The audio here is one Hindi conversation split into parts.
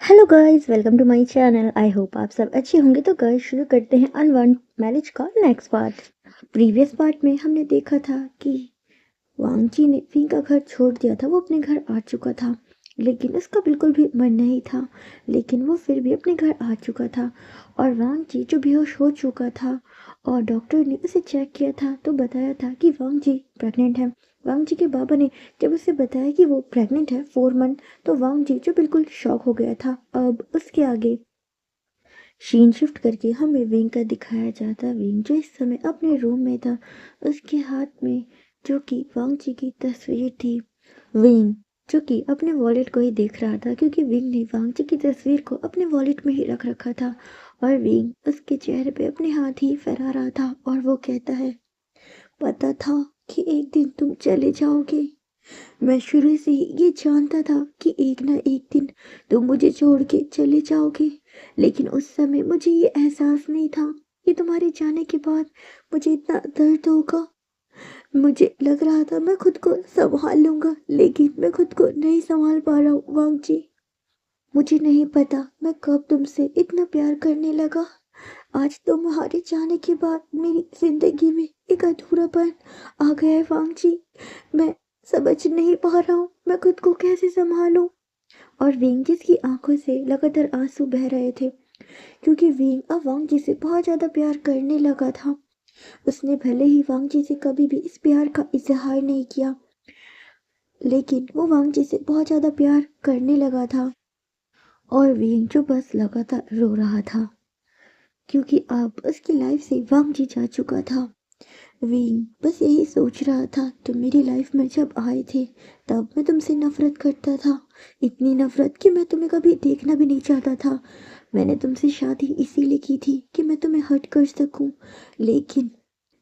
Hello guys, welcome to my channel. I hope आप सब अच्छे होंगे। तो गाइस शुरू करते हैं अनवांट मैरिज का नेक्स्ट पार्ट। प्रीवियस पार्ट में हमने देखा था कि वांगची ने फिंग का घर छोड़ दिया था। वो अपने घर आ चुका था, लेकिन उसका बिल्कुल भी मन नहीं था। लेकिन वो फिर भी अपने घर आ चुका था और वांगची जो बेहोश हो चुका था और डॉक्टर ने उसे चेक किया था तो बताया था कि वांगची प्रेग्नेंट है। वांगची के बाबा ने जब उसे बताया कि वो प्रेग्नेंट है 4 मंथ, तो वांगची जो बिल्कुल शॉक हो गया था। अब उसके आगे सीन शिफ्ट करके हमें विंग का दिखाया जाता। विंग जो इस समय अपने रूम में था, उसके हाथ में जो कि वांगची की तस्वीर थी। विंग जो कि अपने वॉलेट को ही देख रहा था, क्योंकि विंग ने वांगची की तस्वीर को अपने वॉलेट में ही रख रखा था और विंग उसके चेहरे पे अपने हाथ ही फहरा रहा था और वो कहता है, पता था कि एक दिन तुम चले जाओगे। मैं शुरू से ही ये जानता था कि एक ना एक दिन तुम मुझे छोड़ के चले जाओगे, लेकिन उस समय मुझे ये एहसास नहीं था कि तुम्हारे जाने के बाद मुझे इतना दर्द होगा। मुझे लग रहा था मैं खुद को संभाल लूंगा, लेकिन मैं खुद को नहीं संभाल पा रहा हूँ वांग जी। मुझे नहीं पता मैं कब तुमसे इतना प्यार करने लगा। आज तुम्हारे जाने के बाद मेरी जिंदगी में एक अधूरापन आ गया है वांग जी। मैं समझ नहीं पा रहा हूँ मैं खुद को कैसे संभालूं। और विंग जिसकी आंखों से लगातार आंसू बह रहे थे, क्योंकि विंग अब वांग जी से बहुत ज्यादा प्यार करने लगा था। उसने भले ही वांग जी से कभी भी इस प्यार का इजहार नहीं किया, लेकिन वो वांग जी से बहुत ज्यादा प्यार करने लगा था। और विंग जो बस लगातार रो रहा था, क्योंकि अब उसकी लाइफ से वांग जी जा चुका था। विंग बस यही सोच रहा था, तुम मेरी लाइफ में जब आए थे तब मैं तुमसे नफरत करता था। इतनी नफरत कि मैं तुम्हें कभी देखना भी नहीं चाहता था। मैंने तुमसे शादी इसीलिए की थी कि मैं तुम्हें हर्ट कर सकूं, लेकिन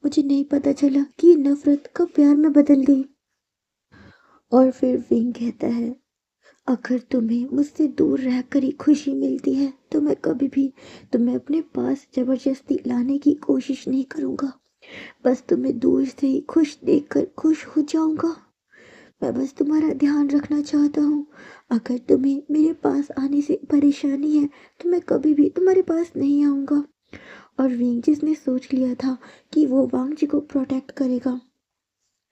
मुझे नहीं पता चला कि ये नफरत कब प्यार में बदल गई। और फिर विंग कहता है, अगर तुम्हें मुझसे दूर रहकर ही खुशी मिलती है तो मैं कभी भी तुम्हें अपने पास जबरदस्ती लाने की कोशिश नहीं करूंगा। बस तुम्हें दूर से ही खुश देखकर खुश हो जाऊंगा। मैं बस तुम्हारा ध्यान रखना चाहता हूँ। अगर तुम्हें मेरे पास आने से परेशानी है तो मैं कभी भी तुम्हारे पास नहीं आऊंगा। और विंग जिसने सोच लिया था कि वो वांग जी को प्रोटेक्ट करेगा।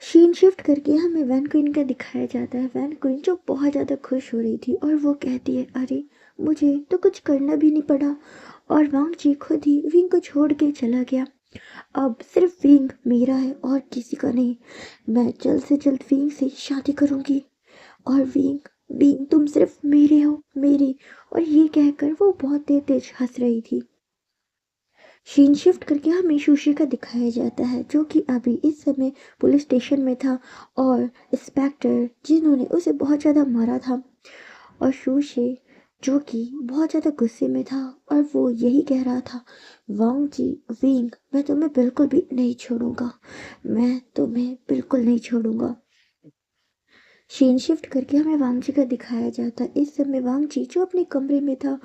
सीन शिफ्ट करके हमें वैन क्वीन का दिखाया जाता है। वैन क्वीन जो बहुत ज़्यादा खुश हो रही थी और वो कहती है, अरे मुझे तो कुछ करना भी नहीं पड़ा और वांग जी खुद ही विंग को छोड़ के चला गया। अब सिर्फ विंग मेरा है और किसी का नहीं। मैं जल्द से जल्द विंग से शादी करूंगी। और विंग, विंग तुम सिर्फ मेरे हो, मेरे। और ये कहकर वो बहुत तेज तेज हंस रही थी। सीन शिफ्ट करके हमें सुशी का दिखाया जाता है, जो कि अभी इस समय पुलिस स्टेशन में था और इंस्पेक्टर जिन्होंने उसे बहुत ज़्यादा मारा था। और सुशी जो कि बहुत ज़्यादा गुस्से में था और वो यही कह रहा था, वांग जी, विंग, मैं तुम्हें बिल्कुल भी नहीं छोड़ूंगा। मैं तुम्हें बिल्कुल नहीं छोड़ूंगा। सीन शिफ्ट करके हमें वांगजी का दिखाया जाता है। इस समय वांगजी जो अपने कमरे में था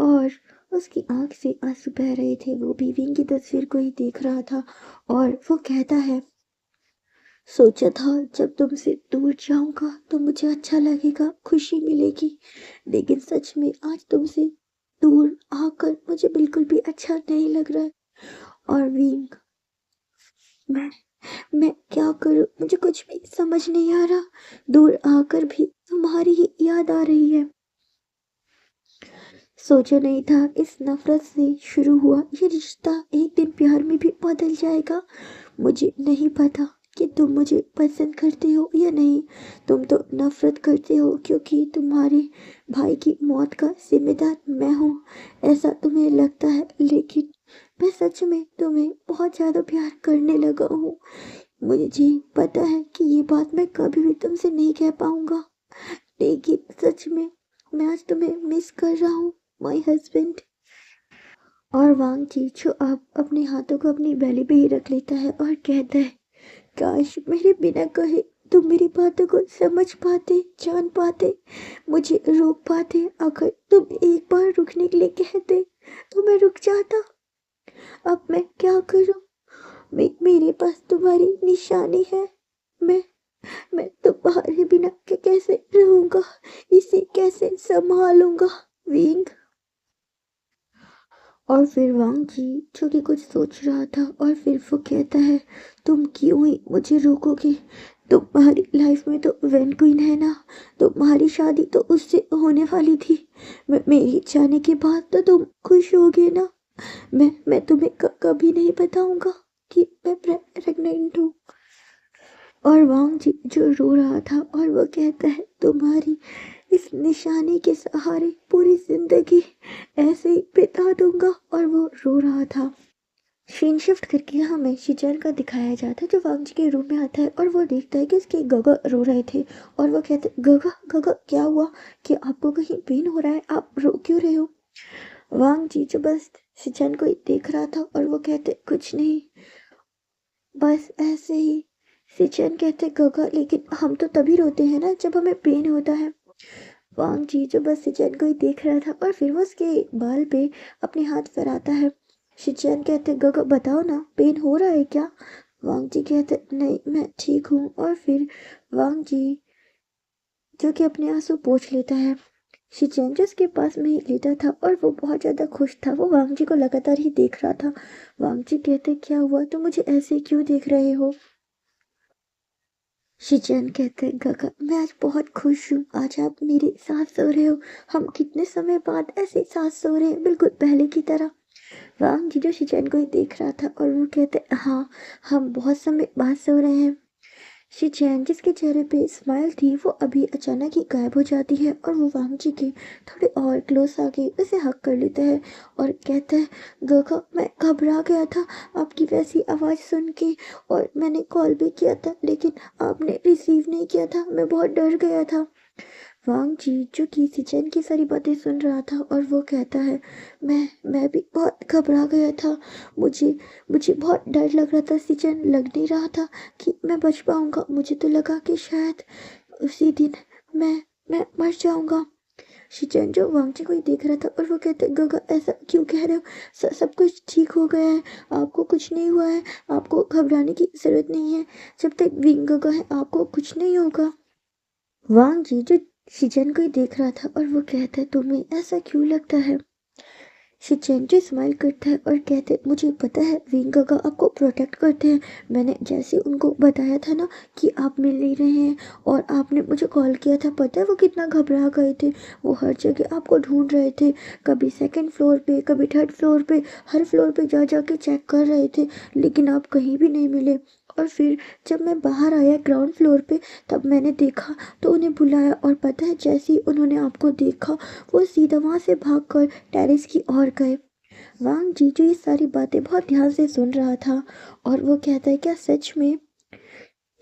और उसकी आंख से आंसू बह रहे थे, वो भी विंग की तस्वीर को ही देख रहा था। और वो कहता है, सोचा था जब तुमसे दूर जाऊंगा तो मुझे अच्छा लगेगा, खुशी मिलेगी, लेकिन सच में आज तुमसे दूर आकर मुझे बिल्कुल भी अच्छा नहीं लग रहा है। और विंग, मैं मैं क्या करूं, मुझे कुछ भी समझ नहीं आ रहा। दूर आकर भी तुम्हारी ही याद आ रही है। सोचा नहीं था इस नफरत से शुरू हुआ ये रिश्ता एक दिन प्यार में भी बदल जाएगा। मुझे नहीं पता कि तुम मुझे पसंद करते हो या नहीं। तुम तो नफरत करते हो क्योंकि तुम्हारे भाई की मौत का जिम्मेदार मैं हूँ, ऐसा तुम्हें लगता है, लेकिन मैं सच में तुम्हें बहुत ज़्यादा प्यार करने लगा हूँ। मुझे पता है कि ये बात मैं कभी भी तुमसे नहीं कह पाऊंगा, लेकिन सच में मैं आज तुम्हें मिस कर रहा हूँ, माय हस्बैंड। और वांग जी जो अब अपने हाथों को अपनी बैली पे ही रख लेता है और कहता है, काश मेरे बिना कहे तुम मेरी बातों को समझ पाते, जान पाते, मुझे रोक पाते। अगर तुम एक बार रुकने के लिए कहते तो मैं रुक जाता। अब मैं क्या करूं, मेरे पास तुम्हारी निशानी है। मैं मैं तुम्हारे बिना कैसे रहूंगा, इसे कैसे संभालूंगा। विंग। और फिर वांग जी जो कि कुछ सोच रहा था और फिर वो कहता है, तुम क्यों ही मुझे रोकोगे? तुम्हारी लाइफ में तो वेन क्वीन है ना, तुम्हारी शादी तो उससे होने वाली थी। मेरे जाने के बाद तो तुम खुश होगे ना। मैं तुम्हें कभी नहीं बताऊंगा कि मैं प्रेग्नेंट हूँ। और वांग जी जो रो रहा था और वो कहता है, तुम्हारी इस निशानी के सहारे पूरी जिंदगी ऐसे ही बिता दूंगा। और वो रो रहा था। सीन शिफ्ट करके हमें शिचर का दिखाया जाता है जो वांग जी के रूम में आता है और वो देखता है कि उसके गगा रो रहे थे। और वो कहते, गगा गगा क्या हुआ? कि आपको कहीं पेन हो रहा है? आप रो क्यों रहे हो? वांग जी जो बस शिचन को ही देख रहा था और वो कहते, कुछ नहीं, बस ऐसे ही। शिचन कहते, गगा लेकिन हम तो तभी रोते हैं ना जब हमें पेन होता है। वांग जी जो बस शिचन को ही देख रहा था और फिर वो उसके बाल पे अपने हाथ फहराता है। शिचन कहते, गगा बताओ ना, पेन हो रहा है क्या? वांग जी कहते, नहीं मैं ठीक हूँ। और फिर वांग जी जो कि अपने आंसू पोंछ लेता है। शिचन जो उसके पास में ही लेटा था और वो बहुत ज़्यादा खुश था। वो वांग जी को लगातार ही देख रहा था। वांग जी कहते, क्या हुआ? तुम मुझे ऐसे क्यों देख रहे हो? शिचन कहते, गगा मैं आज बहुत खुश हूँ, आज आप मेरे साथ सो रहे हो। हम कितने समय बाद ऐसे साथ सो रहे हैं, बिल्कुल पहले की तरह। वांग जी जो शिचन को ही देख रहा था और वो कहते, हाँ हम बहुत समय बाद सो रहे हैं। शिचैन जिसके चेहरे पे स्माइल थी वो अभी अचानक ही गायब हो जाती है और वो वांग जी के थोड़े और क्लोज आके उसे हक कर लेता है और कहता है, गगा मैं घबरा गया था आपकी वैसी आवाज़ सुन के, और मैंने कॉल भी किया था लेकिन आपने रिसीव नहीं किया था, मैं बहुत डर गया था। वांग जी जो कि शिचैन की सारी बातें सुन रहा था और वो कहता है, मैं भी बहुत घबरा गया था। मुझे मुझे बहुत डर लग रहा था शिचैन, लग नहीं रहा था कि मैं बच पाऊंगा। मुझे तो लगा कि शायद उसी दिन मैं मैं मर जाऊंगा। शिचैन जो वांग जी को ही देख रहा था और वो कहते, गगा ऐसा क्यों कह रहे हो? सब कुछ ठीक हो गया है, आपको कुछ नहीं हुआ है, आपको घबराने की जरूरत नहीं है। जब तक विंग गगा है आपको कुछ नहीं होगा। वांग जी जो शिचन को ही देख रहा था और वो कहता है, तुम्हें ऐसा क्यों लगता है? शिचन जो स्माइल करता है और कहते, मुझे पता है विंग गगा आपको प्रोटेक्ट करते हैं। मैंने जैसे उनको बताया था ना कि आप मिल नहीं रहे हैं और आपने मुझे कॉल किया था, पता है वो कितना घबरा गए थे। वो हर जगह आपको ढूंढ रहे थे, कभी सेकंड फ्लोर पे, कभी थर्ड फ्लोर पे, हर फ्लोर पे जा जा के चेक कर रहे थे, लेकिन आप कहीं भी नहीं मिले। और फिर जब मैं बाहर आया ग्राउंड फ्लोर पे तब मैंने देखा तो उन्हें बुलाया, और पता है जैसे ही उन्होंने आपको देखा वो सीधा वहाँ से भागकर टेरेस की ओर गए। वांग जी जो ये सारी बातें बहुत ध्यान से सुन रहा था और वो कहता है, क्या सच में?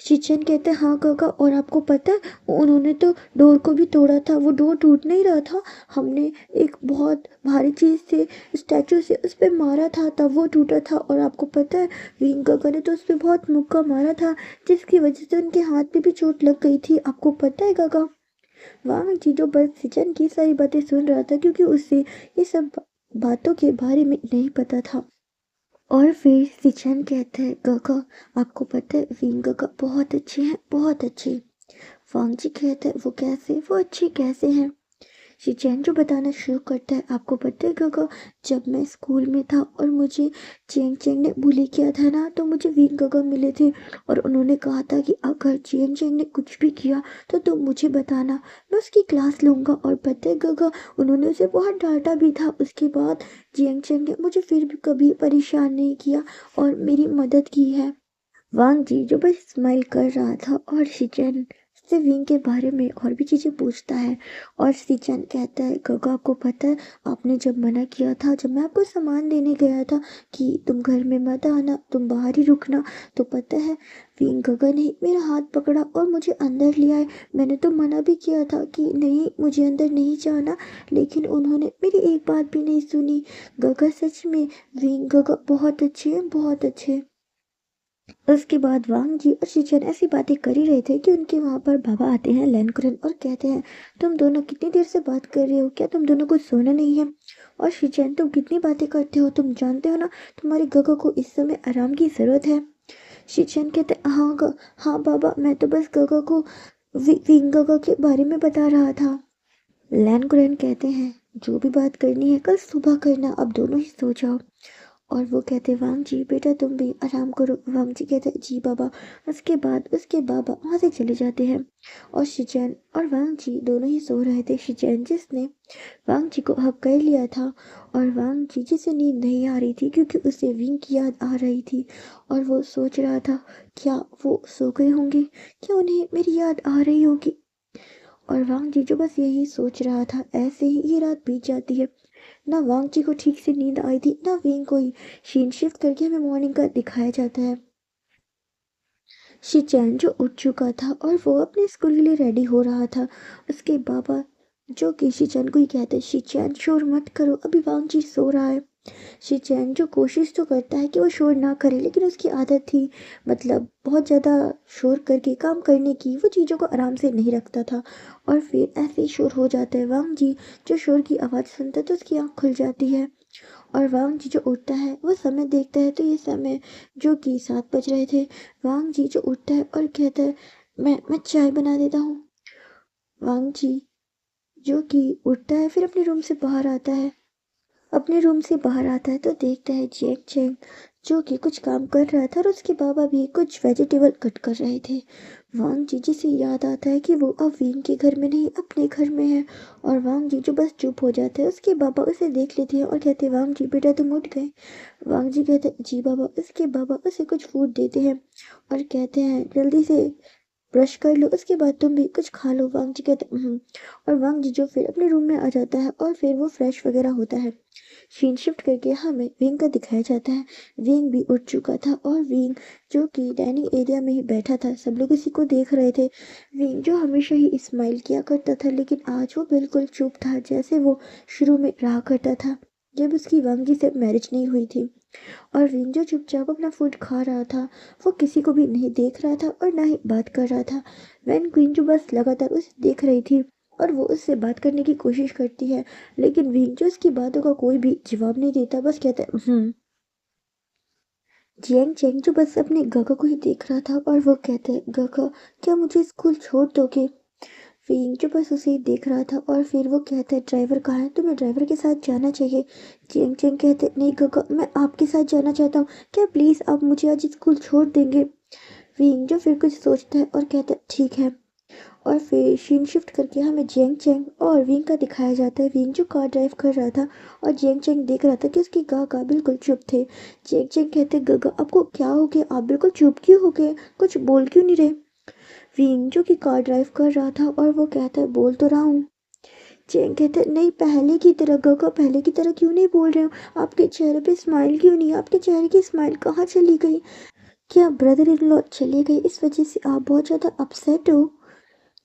शिचन कहते हैं, हाँ काका, और आपको पता है उन्होंने तो डोर को भी तोड़ा था, वो डोर टूट नहीं रहा था। हमने एक बहुत भारी चीज़ से, स्टैचू से उस पर मारा था तब वो टूटा था। और आपको पता है विंग काका ने तो उस पर बहुत मुक्का मारा था जिसकी वजह से उनके हाथ पे भी चोट लग गई थी, आपको पता है काका? वांग जी जो बस शिचन की सारी बातें सुन रहा था क्योंकि उसे ये सब बातों के बारे में नहीं पता था। और फिर शिचन कहते हैं, काका आपको पता है विंग काका बहुत अच्छे हैं, बहुत अच्छे। वांग जी कहते हैं, वो कैसे, वो अच्छे कैसे हैं? शिचैन जो बताना शुरू करता है, आपको पता है गगा, जब मैं स्कूल में था और मुझे चेंग चेंग ने बुली किया था ना, तो मुझे विंग गगा मिले थे और उन्होंने कहा था कि अगर चेंग चेंग ने कुछ भी किया तो तुम मुझे बताना, मैं उसकी क्लास लूँगा। और पता है गगा, उन्होंने उसे बहुत डांटा भी था। उसके बाद चेंग चेंग ने मुझे फिर भी कभी परेशान नहीं किया और मेरी मदद की है। वांग जी जो बस स्माइल कर रहा था और शिचन से विंग के बारे में और भी चीज़ें पूछता है। और शिचन कहता है, गगा आपको पता है आपने जब मना किया था, जब मैं आपको सामान देने गया था कि तुम घर में मत आना, तुम बाहर ही रुकना, तो पता है विंग गगा ने मेरा हाथ पकड़ा और मुझे अंदर ले आए। मैंने तो मना भी किया था कि नहीं मुझे अंदर नहीं जाना, लेकिन उन्होंने मेरी एक बात भी नहीं सुनी। गगा सच में विंग गगा बहुत अच्छे हैं, बहुत अच्छे। उसके बाद वांग जी और शिचन ऐसी बातें कर ही रहे थे कि उनके वहाँ पर बाबा आते हैं लैनकुरन और कहते हैं, तुम दोनों कितनी देर से बात कर रहे हो, क्या तुम दोनों को सोना नहीं है? और शिचन तुम कितनी बातें करते हो, तुम जानते हो ना तुम्हारे गगा को इस समय आराम की ज़रूरत है। शिचन कहते, हाँ हाँ बाबा, मैं तो बस गगा को विंग गगा के बारे में बता रहा था। लैनकुरन कहते हैं, जो भी बात करनी है कल सुबह करना, अब दोनों ही सो जाओ। और वो कहते वांग जी बेटा तुम भी आराम करो। वांग जी कहते जी बाबा। उसके बाद उसके बाबा वहाँ से चले जाते हैं और शिचैन और वांग जी दोनों ही सो रहे थे। शिचैन जिसने वांग जी को हक कर लिया था और वांग जी जिसे नींद नहीं आ रही थी क्योंकि उसे विंग की याद आ रही थी और वो सोच रहा था क्या वो सो गए होंगे, क्या उन्हें मेरी याद आ रही होगी। और वांग जी जो बस यही सोच रहा था, ऐसे ही ये रात बीत जाती है। ना वांग जी को ठीक से नींद आई थी ना विंग को ही। सीन शिफ्ट करके हमें मॉर्निंग का दिखाया जाता है। शिचैन जो उठ चुका था और वो अपने स्कूल के लिए रेडी हो रहा था। उसके बाबा जो कि शिचैन को ही कहते शिचैन शोर मत करो, अभी वांग जी सो रहा है। शिचैन जो कोशिश तो करता है कि वो शोर ना करे, लेकिन उसकी आदत थी मतलब बहुत ज़्यादा शोर करके काम करने की, वो चीज़ों को आराम से नहीं रखता था और फिर ऐसे ही शोर हो जाता है। वांग जी जो शोर की आवाज़ सुनता है तो उसकी आँख खुल जाती है और वांग जी जो उठता है वो समय देखता है तो ये समय जो कि 7 बज रहे थे। वांग जी जो उठता है और कहता है मैं चाय बना देता हूँ। वांग जी जो कि उठता है फिर अपने रूम से बाहर आता है। अपने रूम से बाहर आता है तो देखता है जैक चैंग जो कि कुछ काम कर रहा था और उसके बाबा भी कुछ वेजिटेबल कट कर रहे थे। वांग जी जिसे याद आता है कि वो अब विंग के घर में नहीं अपने घर में है और वांग जी जो बस चुप हो जाता है। उसके बाबा उसे देख लेते हैं और कहते हैं वांग जी बेटा तुम उठ गए। वांग जी कहते जी बाबा। उसके बाबा उसे कुछ फूड देते हैं और कहते हैं जल्दी से ब्रश कर लो, उसके बाद तुम भी कुछ खा लो। वांग जी कहते और वांग जी जो फिर अपने रूम में आ जाता है और फिर वो फ्रेश वगैरह होता है। सीन शिफ्ट करके हमें विंग का दिखाया जाता है। विंग भी उठ चुका था और विंग जो कि डाइनिंग एरिया में ही बैठा था, सब लोग इसी को देख रहे थे। विंग जो हमेशा ही स्माइल किया करता था लेकिन आज वो बिल्कुल चुप था, जैसे वो शुरू में रहा करता था जब उसकी वांग जी से मैरिज नहीं हुई थी। और विंग जो चुपचाप अपना फूड खा रहा था, वो किसी को भी नहीं देख रहा था और ना ही बात कर रहा था। वैन क्वीन जो बस लगातार उसे देख रही थी और वो उससे बात करने की कोशिश करती है लेकिन विंग जो उसकी बातों का कोई भी जवाब नहीं देता, बस कहता है जियांग चेंग जो बस अपने गगा को ही देख रहा था और वो कहते हैं गगा क्या मुझे स्कूल छोड़ दोगे। विंग जो बस उसे ही देख रहा था और फिर वो कहता है ड्राइवर कहाँ है, तुम्हें ड्राइवर के साथ जाना चाहिए। जियांग चेंग कहते नहीं गगा मैं आपके साथ जाना चाहता हूँ, क्या प्लीज़ आप मुझे आज स्कूल छोड़ देंगे। विंग जो फिर कुछ सोचता है और कहता है ठीक है। और फिर सीन शिफ्ट करके हमें जियांग चैंग और विंग का दिखाया जाता है। विंग जो कार ड्राइव कर रहा था और जियांग चैंग देख रहा था कि उसकी गागा बिल्कुल चुप थे। जियांग चैंग कहते गगा आपको क्या हो गया, आप बिल्कुल चुप क्यों हो गए, कुछ बोल क्यों नहीं रहे। विंग जो कि कार ड्राइव कर रहा था और वो कहता है बोल तो रहा हूँ। चैंग कहते नहीं पहले की तरह गगा, पहले की तरह क्यों नहीं बोल रहे हो, आपके चेहरे पे स्माइल क्यों नहीं, आपके चेहरे की स्माइल कहाँ चली गई, क्या ब्रदर इन लॉ चले गए इस वजह से आप बहुत ज़्यादा अपसेट हो।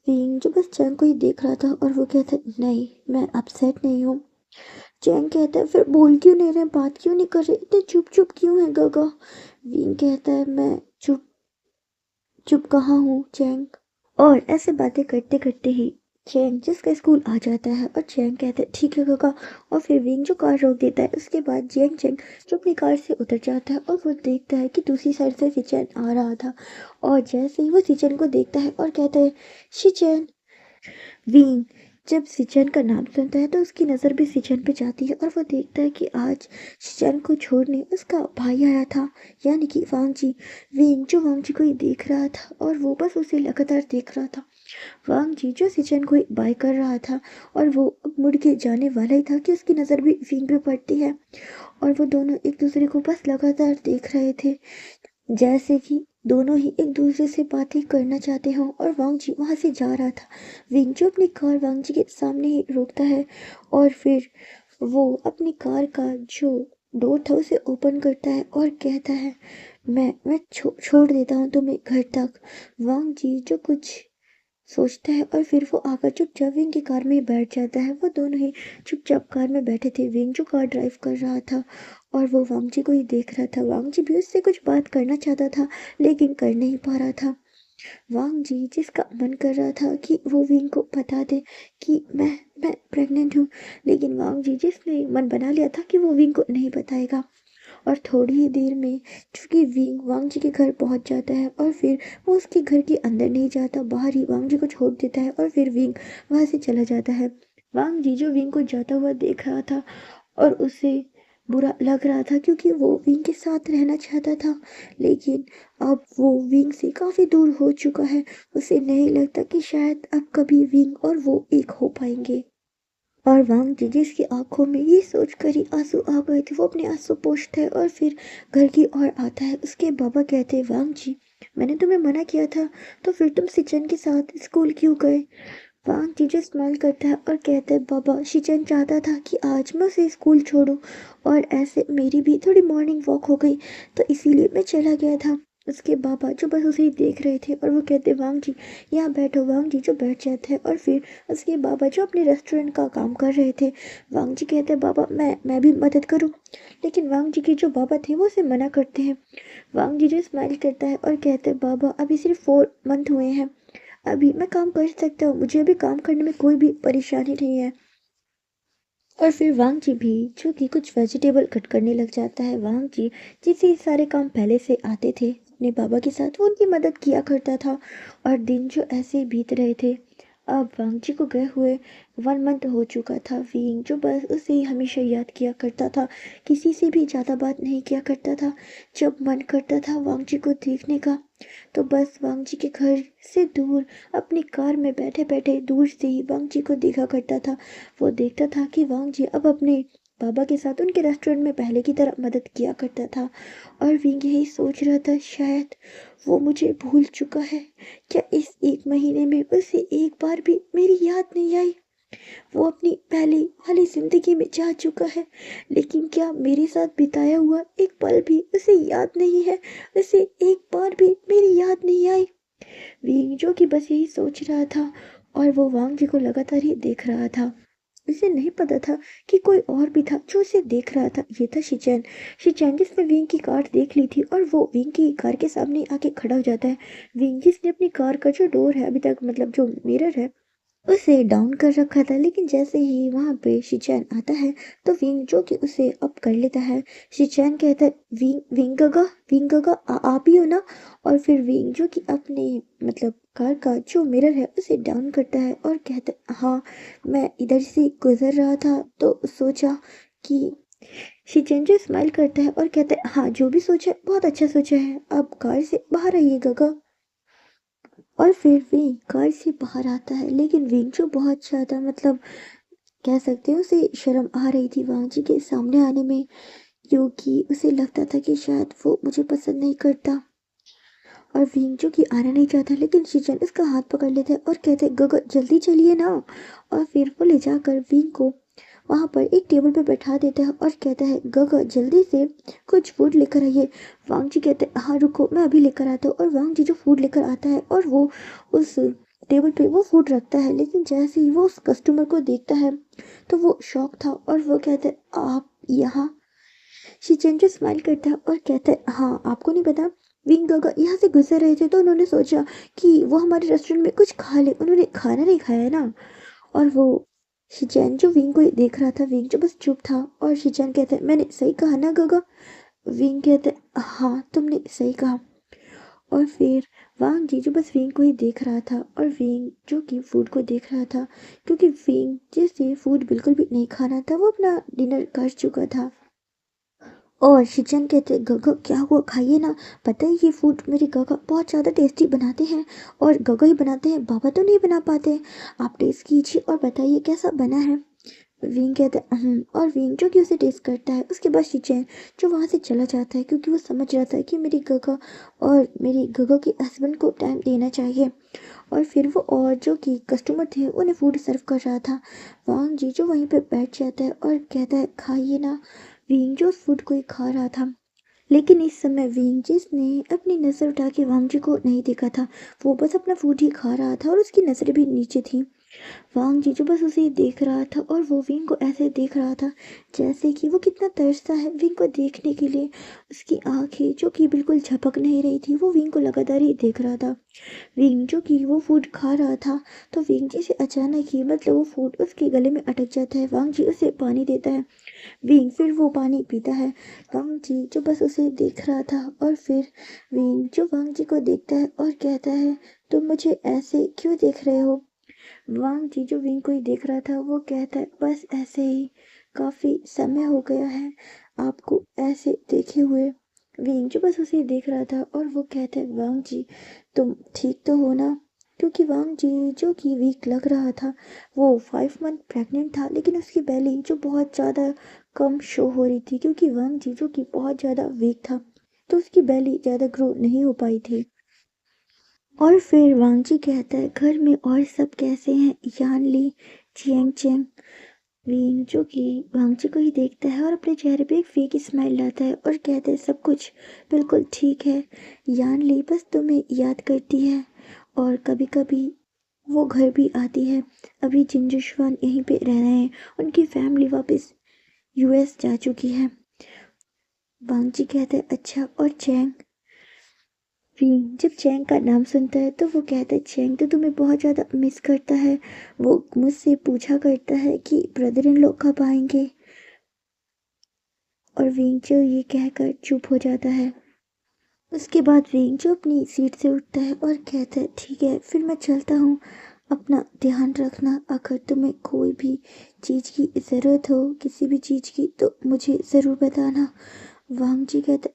विंग जो बस चैंग को ही देख रहा था और वो कहता नहीं मैं अपसेट नहीं हूँ। चैंग कहता है फिर बोल क्यों नहीं रहे, बात क्यों नहीं कर रहे, इतने चुप चुप क्यों है गगा। विंग कहता है मैं चुप चुप कहाँ हूँ चैंग। और ऐसे बातें करते करते ही चैंग जिसका स्कूल आ जाता है और चैंग कहते हैं ठीक है गगा। और फिर विंग जो कार रोक देता है, उसके बाद जियांग चैंग जो अपनी कार से उतर जाता है और वो देखता है कि दूसरी साइड से सिचैन आ रहा था और जैसे ही वो सिचैन को देखता है और कहता है शिचैन। विंग जब सिचैन का नाम सुनता है तो उसकी नज़र भी सिचैन पे जाती है और वो देखता है कि आज सिचैन को छोड़ने उसका भाई आया था, यानी कि वांग जी। विंग जो वांग जी को ही देख रहा था और वो बस उसे लगातार देख रहा था। वांग जी जो सिचैन को ही बाय कर रहा था और वो अब मुड़ के जाने वाला ही था कि उसकी नज़र भी विंग पे पड़ती है और वो दोनों एक दूसरे को बस लगातार देख रहे थे जैसे कि दोनों ही एक दूसरे से बातें करना चाहते हों। और वांग जी वहाँ से जा रहा था। विंग जो अपनी कार वांग जी के सामने ही रोकता है और फिर वो अपनी कार का जो डोर था उसे ओपन करता है और कहता है मैं छोड़ देता हूँ तुम्हें घर तक। वांग जी जो कुछ सोचता है और फिर वो आकर चुपचाप विंग की कार में ही बैठ जाता है। वो दोनों ही चुपचाप कार में बैठे थे। विंग जो कार ड्राइव कर रहा था और वो वांग जी को ही देख रहा था। वांग जी भी उससे कुछ बात करना चाहता था लेकिन कर नहीं पा रहा था। वांग जी जिसका मन कर रहा था कि वो विंग को बता दे कि मैं प्रेग्नेंट हूँ, लेकिन वांग जी जिसने मन बना लिया था कि वो विंग को नहीं बताएगा। और थोड़ी ही देर में चूंकि विंग वांग जी के घर पहुंच जाता है और फिर वो उसके घर के अंदर नहीं जाता, बाहर ही वांग जी को छोड़ देता है और फिर विंग वहां से चला जाता है। वांग जीजू विंग को जाता हुआ देख रहा था और उसे बुरा लग रहा था क्योंकि वो विंग के साथ रहना चाहता था, लेकिन अब वो विंग से काफ़ी दूर हो चुका है। उसे नहीं लगता कि शायद अब कभी विंग और वो एक हो पाएंगे। और वांग जी जिसकी आंखों में ये सोचकर ही आंसू आ गए थे, वो अपने आंसू पोंछता है और फिर घर की ओर आता है। उसके बाबा कहते हैं, वांग जी मैंने तुम्हें मना किया था, तो फिर तुम सिचन के साथ स्कूल क्यों गए? वांग जीजू स्माइल करता है और कहता है, बाबा शिचन चाहता था कि आज मैं उसे स्कूल छोड़ूं और ऐसे मेरी भी थोड़ी मॉर्निंग वॉक हो गई, तो इसीलिए मैं चला गया था। उसके बाबा जो बस उसे ही देख रहे थे और वो कहते, वांग जी यहाँ बैठो। वांग जी जो बैठ जाते हैं और फिर उसके बाबा जो अपने रेस्टोरेंट का काम कर रहे थे, वांग जी कहते हैं, बाबा मैं भी मदद करूं? लेकिन वांग जी के जो बाबा थे वो उसे मना करते हैं। वांग जी जो स्माइल करता है और कहते हैं, बाबा अभी सिर्फ 4 मंथ हुए हैं, अभी मैं काम कर सकता हूँ, मुझे अभी काम करने में कोई भी परेशानी नहीं है। और फिर वांग जी भी जो कि कुछ वेजिटेबल कट करने लग जाता है। वांग जी जिसे सारे काम पहले से आते थे अपने बाबा के साथ, वो उनकी मदद किया करता था और दिन जो ऐसे बीत रहे थे। अब वांग जी को गए हुए 1 मंथ हो चुका था। विंग जो बस उसे ही हमेशा याद किया करता था, किसी से भी ज़्यादा बात नहीं किया करता था। जब मन करता था वांग जी को देखने का, तो बस वांग जी के घर से दूर अपनी कार में बैठे बैठे दूर से ही वांग जी को देखा करता था। वो देखता था कि वांग जी अब अपने बाबा के साथ उनके रेस्टोरेंट में पहले की तरह मदद किया करता था और विंग यही सोच रहा था, शायद वो मुझे भूल चुका है। क्या इस 1 महीने में उसे एक बार भी मेरी याद नहीं आई? वो अपनी पहले वाली जिंदगी में जा चुका है, लेकिन क्या मेरे साथ बिताया हुआ एक पल भी उसे याद नहीं है? उसे एक बार भी मेरी याद नहीं आई? विंग जो कि बस यही सोच रहा था और वो वांग जी को लगातार ही देख रहा था। उसे नहीं पता था कि कोई और भी था जो उसे देख रहा था। ये था शिचैन। शिचैन जिसने विंग की कार देख ली थी और वो विंग की कार के सामने आके खड़ा हो जाता है। विंग जिसने अपनी कार का जो डोर है अभी तक, मतलब जो मिरर है, उसे डाउन कर रखा था, लेकिन जैसे ही वहां पे शिचैन आता है तो विंग जो कि उसे अप कर लेता है। शिचैन कहता है, विंग गगा आप ही हो ना? और फिर विंग जो कि अपने मतलब कार का जो मिरर है उसे डाउन करता है और कहता है, हाँ मैं इधर से गुजर रहा था तो सोचा कि शिचैन जो स्माइल करता है और कहता है, हाँ जो भी सोचा है बहुत अच्छा सोचा है, अब कार से बाहर आइए गगा। और फिर विंग कार से बाहर आता है, लेकिन विंग जो बहुत ज़्यादा मतलब कह सकते हैं उसे शर्म आ रही थी वांग जी के सामने आने में, क्योंकि उसे लगता था कि शायद वो मुझे पसंद नहीं करता। और विंग जो कि आना नहीं चाहता, लेकिन शिचन उसका हाथ पकड़ लेता है और कहते हैं, गग जल्दी चलिए ना। और फिर वो ले जाकर विंग को वहां पर एक टेबल पे बैठा देता है और कहता है, गग जल्दी से कुछ फूड लेकर आइए। वांग जी कहते हैं, हाँ रुको मैं अभी लेकर आता हूँ। और वांग जी जो फूड लेकर आता है और वो उस टेबल पे वो फूड रखता है, लेकिन जैसे ही वो उस कस्टमर को देखता है तो वो शॉक था और वो कहता है, आप यहाँ? शिचेंजो स्माइल करता है और कहता है, हाँ आपको नहीं पता? विंग गगा यहाँ से गुजर रहे थे तो उन्होंने सोचा कि वो हमारे रेस्टोरेंट में कुछ खा ले, उन्होंने खाना नहीं खाया ना। और वो शिचैन जो विंग को देख रहा था, विंग जो बस चुप था और शिचैन कहता है, मैंने सही कहा ना गगा? विंग कहता है, हाँ तुमने सही कहा। और फिर वांग जी जो बस विंग को ही देख रहा था और विंग जो कि फूड को देख रहा था, क्योंकि विंग जिसे फूड बिल्कुल भी नहीं खाना था वो अपना डिनर कर चुका था। और शिचन कहते, गगा क्या हुआ, खाइए ना, पता है ये फूड मेरे गगा बहुत ज़्यादा टेस्टी बनाते हैं और गगा ही बनाते हैं, बाबा तो नहीं बना पाते, आप टेस्ट कीजिए और बताइए कैसा बना है। विंग कहता है, और विंग जो कि उसे टेस्ट करता है। उसके बाद शिचैन जो वहाँ से चला जाता है, क्योंकि वो समझ रहा था कि मेरी गगा और मेरी गगा के हस्बैंड को टाइम देना चाहिए। और फिर वो और जो कि कस्टमर थे उन्हें फूड सर्व कर रहा था। वांग जी जो वहीं पे बैठ जाता है और कहता है, खाइए ना। विंग जो उस फूड को ही खा रहा था, लेकिन इस समय विंग जिसने अपनी नज़र उठा के वांग जी को नहीं देखा था, वो बस अपना फूड ही खा रहा था और उसकी नज़रें भी नीचे थी। वांग जीजू बस उसे देख रहा था और वो विंग को ऐसे देख रहा था जैसे कि वो कितना तरसता है विंग को देखने के लिए। उसकी आंखें जो कि बिल्कुल झपक नहीं रही थी, वो विंग को लगातार ही देख रहा था। विंग जो कि वो फूड खा रहा था, तो विंग जी से अचानक ही मतलब वो फूड उसके गले में अटक जाता है। वांग जी उसे पानी देता है, विंग फिर वो पानी पीता है। वांग जी जो बस उसे देख रहा था और फिर विंग जो वांग जी को देखता है और कहता है, तुम मुझे ऐसे क्यों देख रहे हो? वांग जी जो विंग को ही देख रहा था वो कहता है बस ऐसे ही, काफी समय हो गया है आपको ऐसे देखे हुए। विंग जो बस उसे ही देख रहा था और वो कहता है वांग जी तुम ठीक तो हो ना? क्योंकि वांग जी जो कि वीक लग रहा था, वो 5 मंथ प्रेग्नेंट था, लेकिन उसकी बेली जो बहुत ज़्यादा कम शो हो रही थी क्योंकि वांग जी जो कि बहुत ज़्यादा वीक था, तो उसकी बेली ज़्यादा ग्रो नहीं हो पाई थी। और फिर वांगजी कहता है घर में और सब कैसे हैं? यान ली, चियांग चेंग। वीन जो कि वांगजी को ही देखता है और अपने चेहरे पे एक फेक स्माइल लाता है और कहता है सब कुछ बिल्कुल ठीक है। यान ली बस तुम्हें याद करती है और कभी कभी वो घर भी आती है। अभी जिंजुशवान यहीं पे रह रहे हैं, उनकी फैमिली वापस यूएस जा चुकी है। वांगजी कहता है अच्छा, और चैंग? जब चैंग का नाम सुनता है तो वो कहता है चैंग तो तुम्हें बहुत ज़्यादा मिस करता है। वो मुझसे पूछा करता है कि ब्रदर इन लोग कब आएंगे। और विंग जो ये कहकर चुप हो जाता है। उसके बाद विंग जो अपनी सीट से उठता है और कहता है ठीक है फिर मैं चलता हूँ, अपना ध्यान रखना। अगर तुम्हें कोई भी चीज़ की ज़रूरत हो, किसी भी चीज़ की, तो मुझे ज़रूर बताना। वांग जी कहते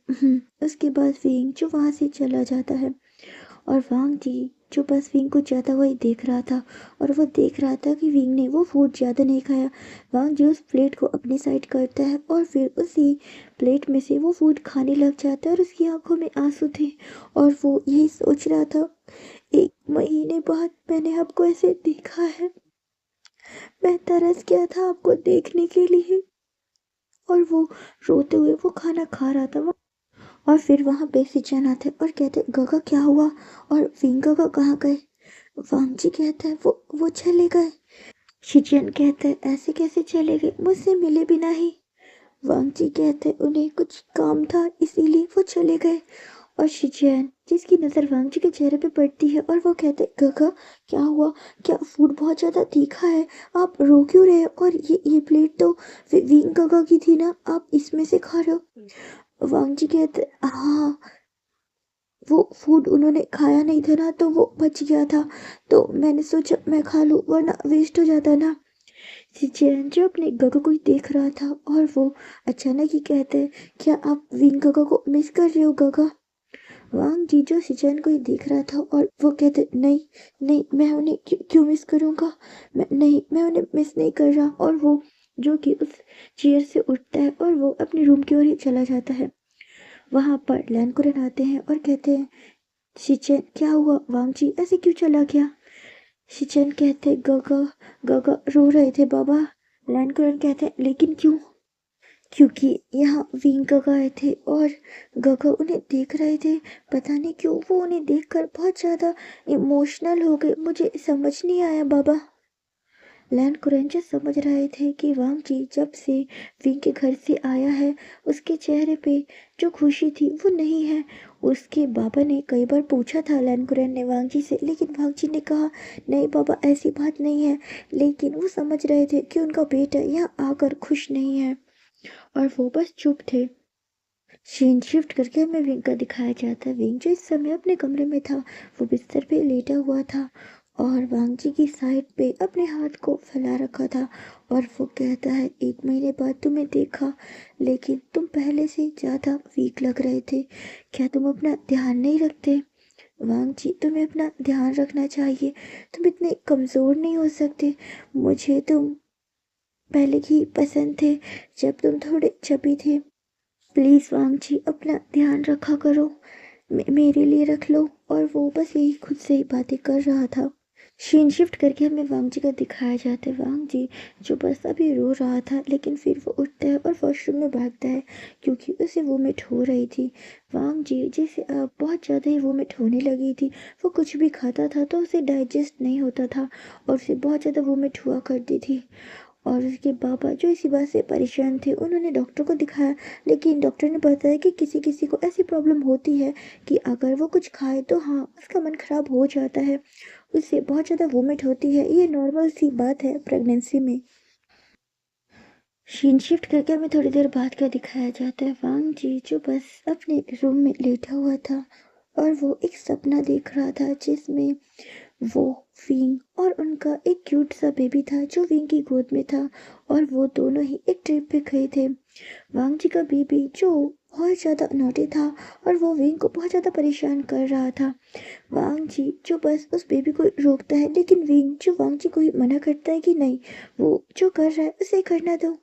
उसके बाद विंग जो वहाँ से चला जाता है और वांग जी जो बस विंग को जाता हुआ ही देख रहा था और वो देख रहा था कि विंग ने वो फूड ज़्यादा नहीं खाया। वांग जी उस प्लेट को अपनी साइड करता है और फिर उसी प्लेट में से वो फूड खाने लग जाता है और उसकी आंखों में आंसू थे और वो यही सोच रहा था 1 महीने बाद मैंने आपको ऐसे देखा है, मैं तरस गया था आपको देखने के लिए। और वो रोते हुए वो खाना खा रहा था। और फिर वहाँ पे सिचन आते और कहते गगा क्या हुआ और विंग गगा कहाँ गए? वांगजी कहता है वो चले गए। शिचियन कहते हैं ऐसे कैसे चले गए, मुझसे मिले बिना ही? वांगजी कहते हैं उन्हें कुछ काम था इसीलिए वो चले गए। और शिचियन जिसकी नज़र वांगजी के चेहरे पे पड़ती है और वो कहते गगा क्या हुआ, क्या फूड बहुत ज़्यादा तीखा है, आप रो क्यों रहे हो? और ये प्लेट तो विंग गगा की थी ना, आप इसमें से खा रहे हो? वांगजी कहते हाँ, वो फूड उन्होंने खाया नहीं था ना तो वो बच गया था, तो मैंने सोचा मैं खा लूँ वरना वेस्ट हो जाता ना। सिचेन जो अपने गगा को ही देख रहा था और वो अचानक ही कहते हैं क्या आप विंग गगा को मिस कर रहे हो गगा? वांग जी जो सिचेन को ही देख रहा था और वो कहते नहीं नहीं, मैं उन्हें क्यों मिस करूँगा, मैं उन्हें मिस नहीं कर रहा। और वो जो कि उस चेयर से उठता है और वो अपने रूम की ओर ही चला जाता है। वहाँ पर लैनकुरन आते हैं और कहते हैं शिचेन क्या हुआ, वांगजी ऐसे क्यों चला गया? शिचेन कहते गगा गगा रो रहे थे बाबा। लैनकुरन कहते लेकिन क्यों? क्योंकि यहाँ विंग गगा आए थे और गगा उन्हें देख रहे थे, पता नहीं क्यों वो उन्हें देखकर बहुत ज़्यादा इमोशनल हो गए, मुझे समझ नहीं आया बाबा। लैंड कुरेंजर समझ रहे थे कि वांगजी जब से विंग के घर से आया है उसके चेहरे पे जो खुशी थी वो नहीं है। उसके बाबा ने कई बार पूछा था लैंड कुरेन ने वांगजी से, लेकिन वांगजी ने कहा नहीं बाबा ऐसी बात नहीं है। लेकिन वो समझ रहे थे कि उनका बेटा यहाँ आकर खुश नहीं है और वो बस चुप थे। सीन शिफ्ट करके हमें विंग का दिखाया जाता है। विंग जो इस समय अपने कमरे में था वो बिस्तर पे लेटा हुआ था और वांगजी की साइड पे अपने हाथ को फैला रखा था और वो कहता है 1 महीने बाद तुम्हें देखा, लेकिन तुम पहले से ज़्यादा वीक लग रहे थे, क्या तुम अपना ध्यान नहीं रखते? वांगजी तुम्हें अपना ध्यान रखना चाहिए, तुम इतने कमज़ोर नहीं हो सकते। मुझे तुम पहले ही पसंद थे जब तुम थोड़े चबी थे। प्लीज़ वांगजी अपना ध्यान रखा करो, मेरे लिए रख लो। और वो बस यही खुद से ही बातें कर रहा था। सीन शिफ्ट करके हमें वांगजी का दिखाया जाता है। वांगजी जो बस अभी रो रहा था लेकिन फिर वो उठता है और वॉशरूम में भागता है क्योंकि उसे वोमिट हो रही थी। वांगजी जिसे बहुत ज़्यादा ही वोमिट होने लगी थी, वो कुछ भी खाता था तो उसे डाइजेस्ट नहीं होता था और उसे बहुत ज़्यादा वोमिट हुआ करती थी। और उसके बाबा जो इसी बात से परेशान थे उन्होंने डॉक्टर को दिखाया, लेकिन डॉक्टर ने बताया कि किसी किसी को ऐसी प्रॉब्लम होती है कि अगर वो कुछ खाए तो हाँ उसका मन खराब हो जाता है, उससे बहुत ज़्यादा वोमिट होती है, ये नॉर्मल सी बात है प्रेगनेंसी में। सीन शिफ्ट करके हमें थोड़ी देर बाद क्या दिखाया जाता है। वांग जी जो बस अपने रूम में लेटा हुआ था और वो एक सपना देख रहा था जिसमें वो विंग और उनका एक क्यूट सा बेबी था जो विंग की गोद में था, और वो दोनों ही एक ट्रिप पे गए थे। वांग जी का बेबी जो बहुत ज़्यादा नॉटी था और वो विंग को बहुत ज़्यादा परेशान कर रहा था। वांग जी जो बस उस बेबी को रोकता है, लेकिन विंग जो वांग जी को ही मना करता है कि नहीं, वो जो कर रहा है उसे करना दो।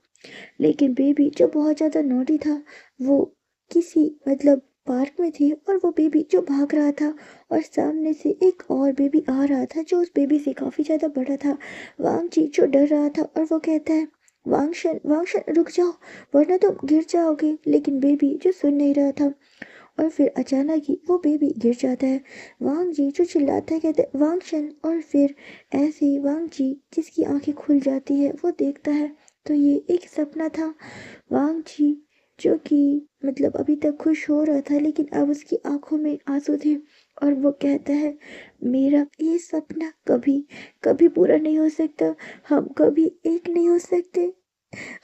लेकिन बेबी जो बहुत ज़्यादा नॉटी था, वो किसी मतलब पार्क में थी, और वो बेबी जो भाग रहा था, और सामने से एक और बेबी आ रहा था जो उस बेबी से काफ़ी ज़्यादा बड़ा था। वांग जी जो डर रहा था, और वो कहता है, वांग शन रुक जाओ, वरना तुम गिर जाओगे। लेकिन बेबी जो सुन नहीं रहा था, और फिर अचानक ही वो बेबी गिर जाता है। वांग जी जो चिल्लाता है, कहते हैं वांगशन, और फिर ऐसे ही वांग जी जिसकी आंखें खुल जाती है, वो देखता है तो ये एक सपना था। वांग जी जो कि मतलब अभी तक खुश हो रहा था, लेकिन अब उसकी आंखों में आंसू थे, और वो कहता है, मेरा ये सपना कभी कभी पूरा नहीं हो सकता, हम कभी एक नहीं हो सकते,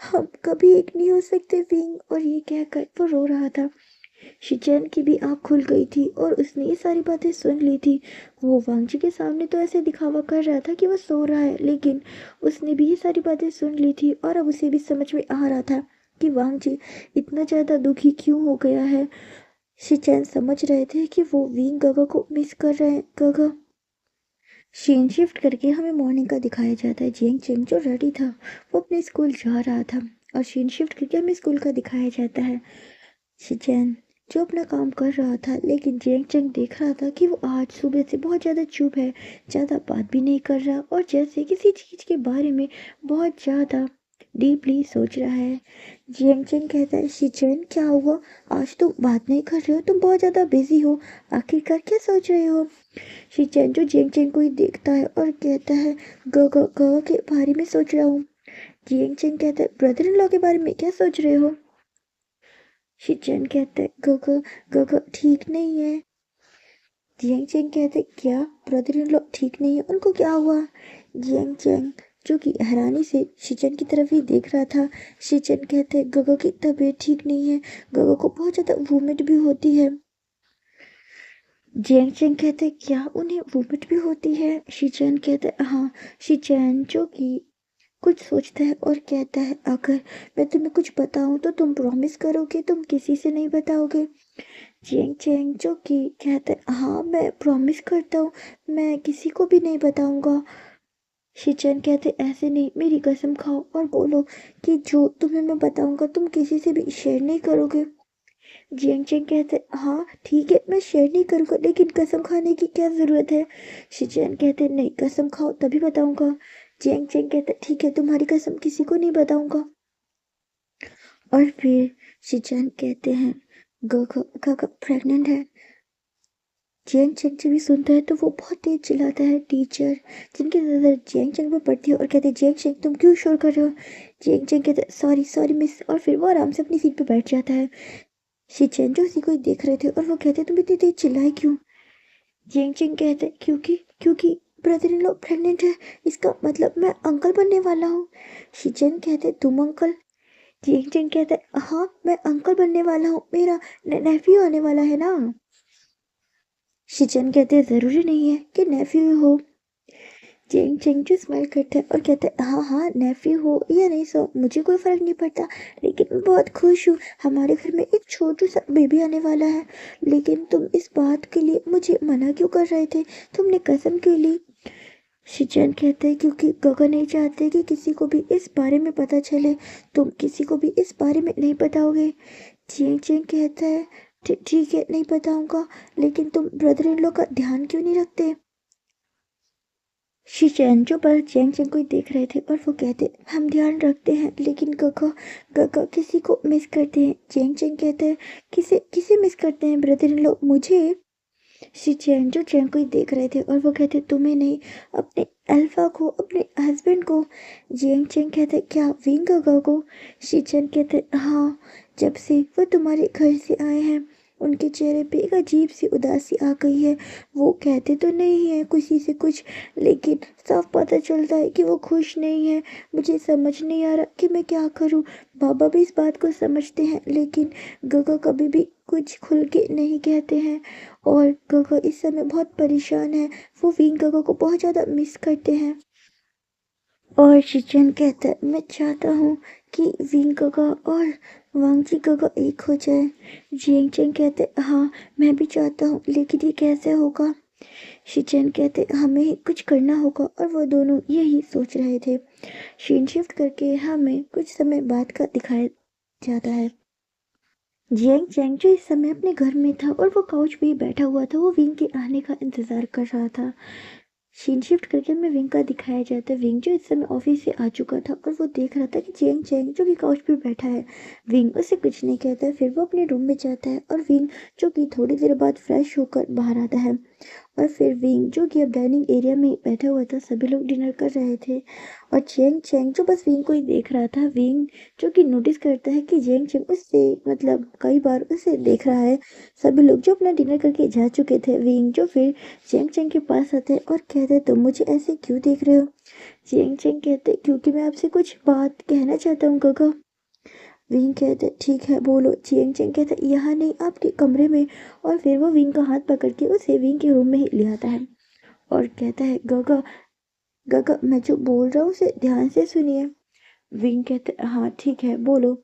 हम कभी एक नहीं हो सकते विंग। और ये कहकर वो रो रहा था। शिचैन की भी आँख खुल गई थी, और उसने ये सारी बातें सुन ली थी। वो वांग जी के सामने तो ऐसे दिखावा कर रहा था कि वो सो रहा है, लेकिन उसने भी ये सारी बातें सुन ली थी, और अब उसे भी समझ में आ रहा था कि वांग जी इतना ज़्यादा दुखी क्यों हो गया है। शिचैन समझ रहे थे कि वो विंग गगा को मिस कर रहे हैं। गगा सीन शिफ्ट करके हमें मॉर्निंग का दिखाया जाता है। जियांग चेंग जो रेडी था, वो अपने स्कूल जा रहा था, और सीन शिफ्ट करके हमें स्कूल का दिखाया जाता है। शिचैन जो अपना काम कर रहा था, लेकिन जियांग चेंग देख रहा था कि वो आज सुबह से बहुत ज़्यादा चुप है, ज़्यादा बात भी नहीं कर रहा, और जैसे किसी चीज़ के बारे में बहुत ज़्यादा डीपली सोच रहा है। जियांग चेंग कहता है, शिचैन क्या हुआ, आज तुम बात नहीं कर रहे हो, तुम बहुत ज़्यादा बिजी हो, आखिरकार क्या सोच रहे हो। शिचैन जो जियांग चेंग को ही देखता है और कहता है, ग के बारे में सोच रहा हूँ। जियांग चेंग कहता है, ब्रदर इन लॉ के बारे में क्या सोच रहे हो। शिचैन कहता है, ग ठीक नहीं है। जियांग चेंग कहते, क्या ब्रदर इन लॉ ठीक नहीं है, उनको क्या हुआ। जियांग चेंग जो कि हैरानी से शिचैन की तरफ ही देख रहा था। शिचैन कहते, गगो की तबीयत ठीक नहीं है, गगो को बहुत ज़्यादा वोमिट भी होती है। जियांग चेंग कहते, क्या उन्हें वोमिट भी होती है। शिचैन कहते, हाँ। शिचैन जो कि कुछ सोचता है और कहता है, अगर मैं तुम्हें कुछ बताऊं तो तुम प्रॉमिस करोगे, तुम किसी से नहीं बताओगे। जियांग चेंग जो कि कहता है, हाँ मैं प्रॉमिस करता हूँ, मैं किसी को भी नहीं बताऊंगा। शिचैन कहते, ऐसे नहीं, मेरी कसम खाओ और बोलो कि जो तुम्हें मैं बताऊंगा तुम किसी से भी शेयर नहीं करोगे। जियांग चेंग कहते, हाँ ठीक है, मैं शेयर नहीं करूंगा, लेकिन कसम खाने की क्या जरूरत है। शिचैन कहते, नहीं, कसम खाओ तभी बताऊंगा। जियांग चेंग कहते, ठीक है, तुम्हारी कसम किसी को नहीं बताऊंगा। और फिर शिचैन कहते हैं, गगा प्रेग्नेंट है। जियांग चेंग जब भी सुनता है तो वो बहुत तेज चिल्लाता है। टीचर जिनकी नजर जियांग चेंग पे पड़ती है और कहते हैं, जियांग चेंग तुम क्यों शोर कर रहे हो। जियांग चेंग कहते, सॉरी सॉरी मिस, और फिर वो आराम से अपनी सीट पे बैठ जाता है। शिचैन जो उसी को ही देख रहे थे, और वो कहते, तुम इतनी तेज चिल्लाए क्यों। जियांग चेंग कहते, क्योंकि क्योंकि ब्रदर इन लॉ प्रेग्नेंट है, इसका मतलब मैं अंकल बनने वाला हूँ। शिचैन कहते, तुम अंकल। जियांग चेंग कहते, हाँ मैं अंकल बनने वाला हूँ, मेरा नेफ्यू आने वाला है ना। शिचैन कहते, जरूरी नहीं है कि नेफ्यू हो। जियांग चेंग जो स्माइल करता है और कहता है, हाँ हाँ नेफ्यू हो या नहीं, सो मुझे कोई फर्क नहीं पड़ता, लेकिन मैं बहुत खुश हूँ, हमारे घर में एक छोटू सा बेबी आने वाला है। लेकिन तुम इस बात के लिए मुझे मना क्यों कर रहे थे, तुमने कसम क्यों ली। शिचैन कहते हैं, क्योंकि गगन नहीं चाहते कि किसी को भी इस बारे में पता चले, तुम किसी को भी इस बारे में नहीं बताओगे। जियांग चेंग कहता है, ठीक है नहीं बताऊंगा, लेकिन तुम ब्रदर इन लॉ का ध्यान क्यों नहीं रखते। शिचैन जो पर जियांग चेंग को ही देख रहे थे, और वो कहते, हम ध्यान रखते हैं, लेकिन गगा किसी को मिस करते हैं। जियांग चेंग कहते हैं, किसे किसे मिस करते हैं ब्रदर इन लॉ, मुझे। शिचैन जो चेंग को ही देख रहे थे, और वो कहते, तुम्हें नहीं, अपने अल्फा को, अपने हस्बैंड को। जियांग चेंग कहते, क्या विंग गगा को। शिचैन कहते, हाँ, जब से वो तुम्हारे घर से आए हैं उनके चेहरे पे एक अजीब सी उदासी आ गई है। वो कहते तो नहीं है किसी से कुछ, लेकिन साफ पता चलता है कि वो खुश नहीं है। मुझे समझ नहीं आ रहा कि मैं क्या करूं। बाबा भी इस बात को समझते हैं, लेकिन गगा कभी भी कुछ खुल के नहीं कहते हैं। और गगा इस समय बहुत परेशान है। वो विंग गगा को बहुत ज़्यादा मिस करते हैं। और शिचन कहता है, मैं चाहता हूँ कि विंग गगा और वांगजी गगा एक हो जाए। जियांग चैंग कहते, हाँ मैं भी चाहता हूँ, लेकिन ये कैसे होगा। शिचन कहते, हमें ही कुछ करना होगा। और वो दोनों यही सोच रहे थे। सीन शिफ्ट करके हमें कुछ समय बाद का दिखाया जाता है। जियांग चैंग जो इस समय अपने घर में था और वो काउच पे ही बैठा हुआ था, वो विंग के आने का इंतजार कर रहा था। सीन शिफ्ट करके हमें विंग का दिखाया जाता है। विंग जो इस समय ऑफिस से आ चुका था और वो देख रहा था कि जियांग चैंग जो कि काउच पे बैठा है। विंग उसे कुछ नहीं कहता है। फिर वो अपने रूम में जाता है और विंग जो कि थोड़ी देर बाद फ्रेश होकर बाहर आता है। और फिर विंग जो कि अब डाइनिंग एरिया में बैठा हुआ था, सभी लोग डिनर कर रहे थे। और जियांग चैंग जो बस विंग को ही देख रहा था। विंग जो कि नोटिस करता है कि जियांग चैंग उससे मतलब कई बार उसे देख रहा है। सभी लोग जो अपना डिनर करके जा चुके थे, विंग जो फिर जियांग चैंग के पास आते हैं और कहते हैं, तुम मुझे ऐसे क्यों देख रहे हो। जियांग चैंग कहते, क्योंकि मैं आपसे कुछ बात कहना चाहता हूँ गगा। विंग कहते, ठीक है बोलो। जियांग चैंग कहते, यहाँ नहीं, आपके कमरे में। और फिर वो विंग का हाथ पकड़ के उसे विंग के रूम में ही ले आता है और कहता है, गगा गगा मैं जो बोल रहा हूँ उसे ध्यान से सुनिए। विंग कहते, हाँ ठीक है बोलो।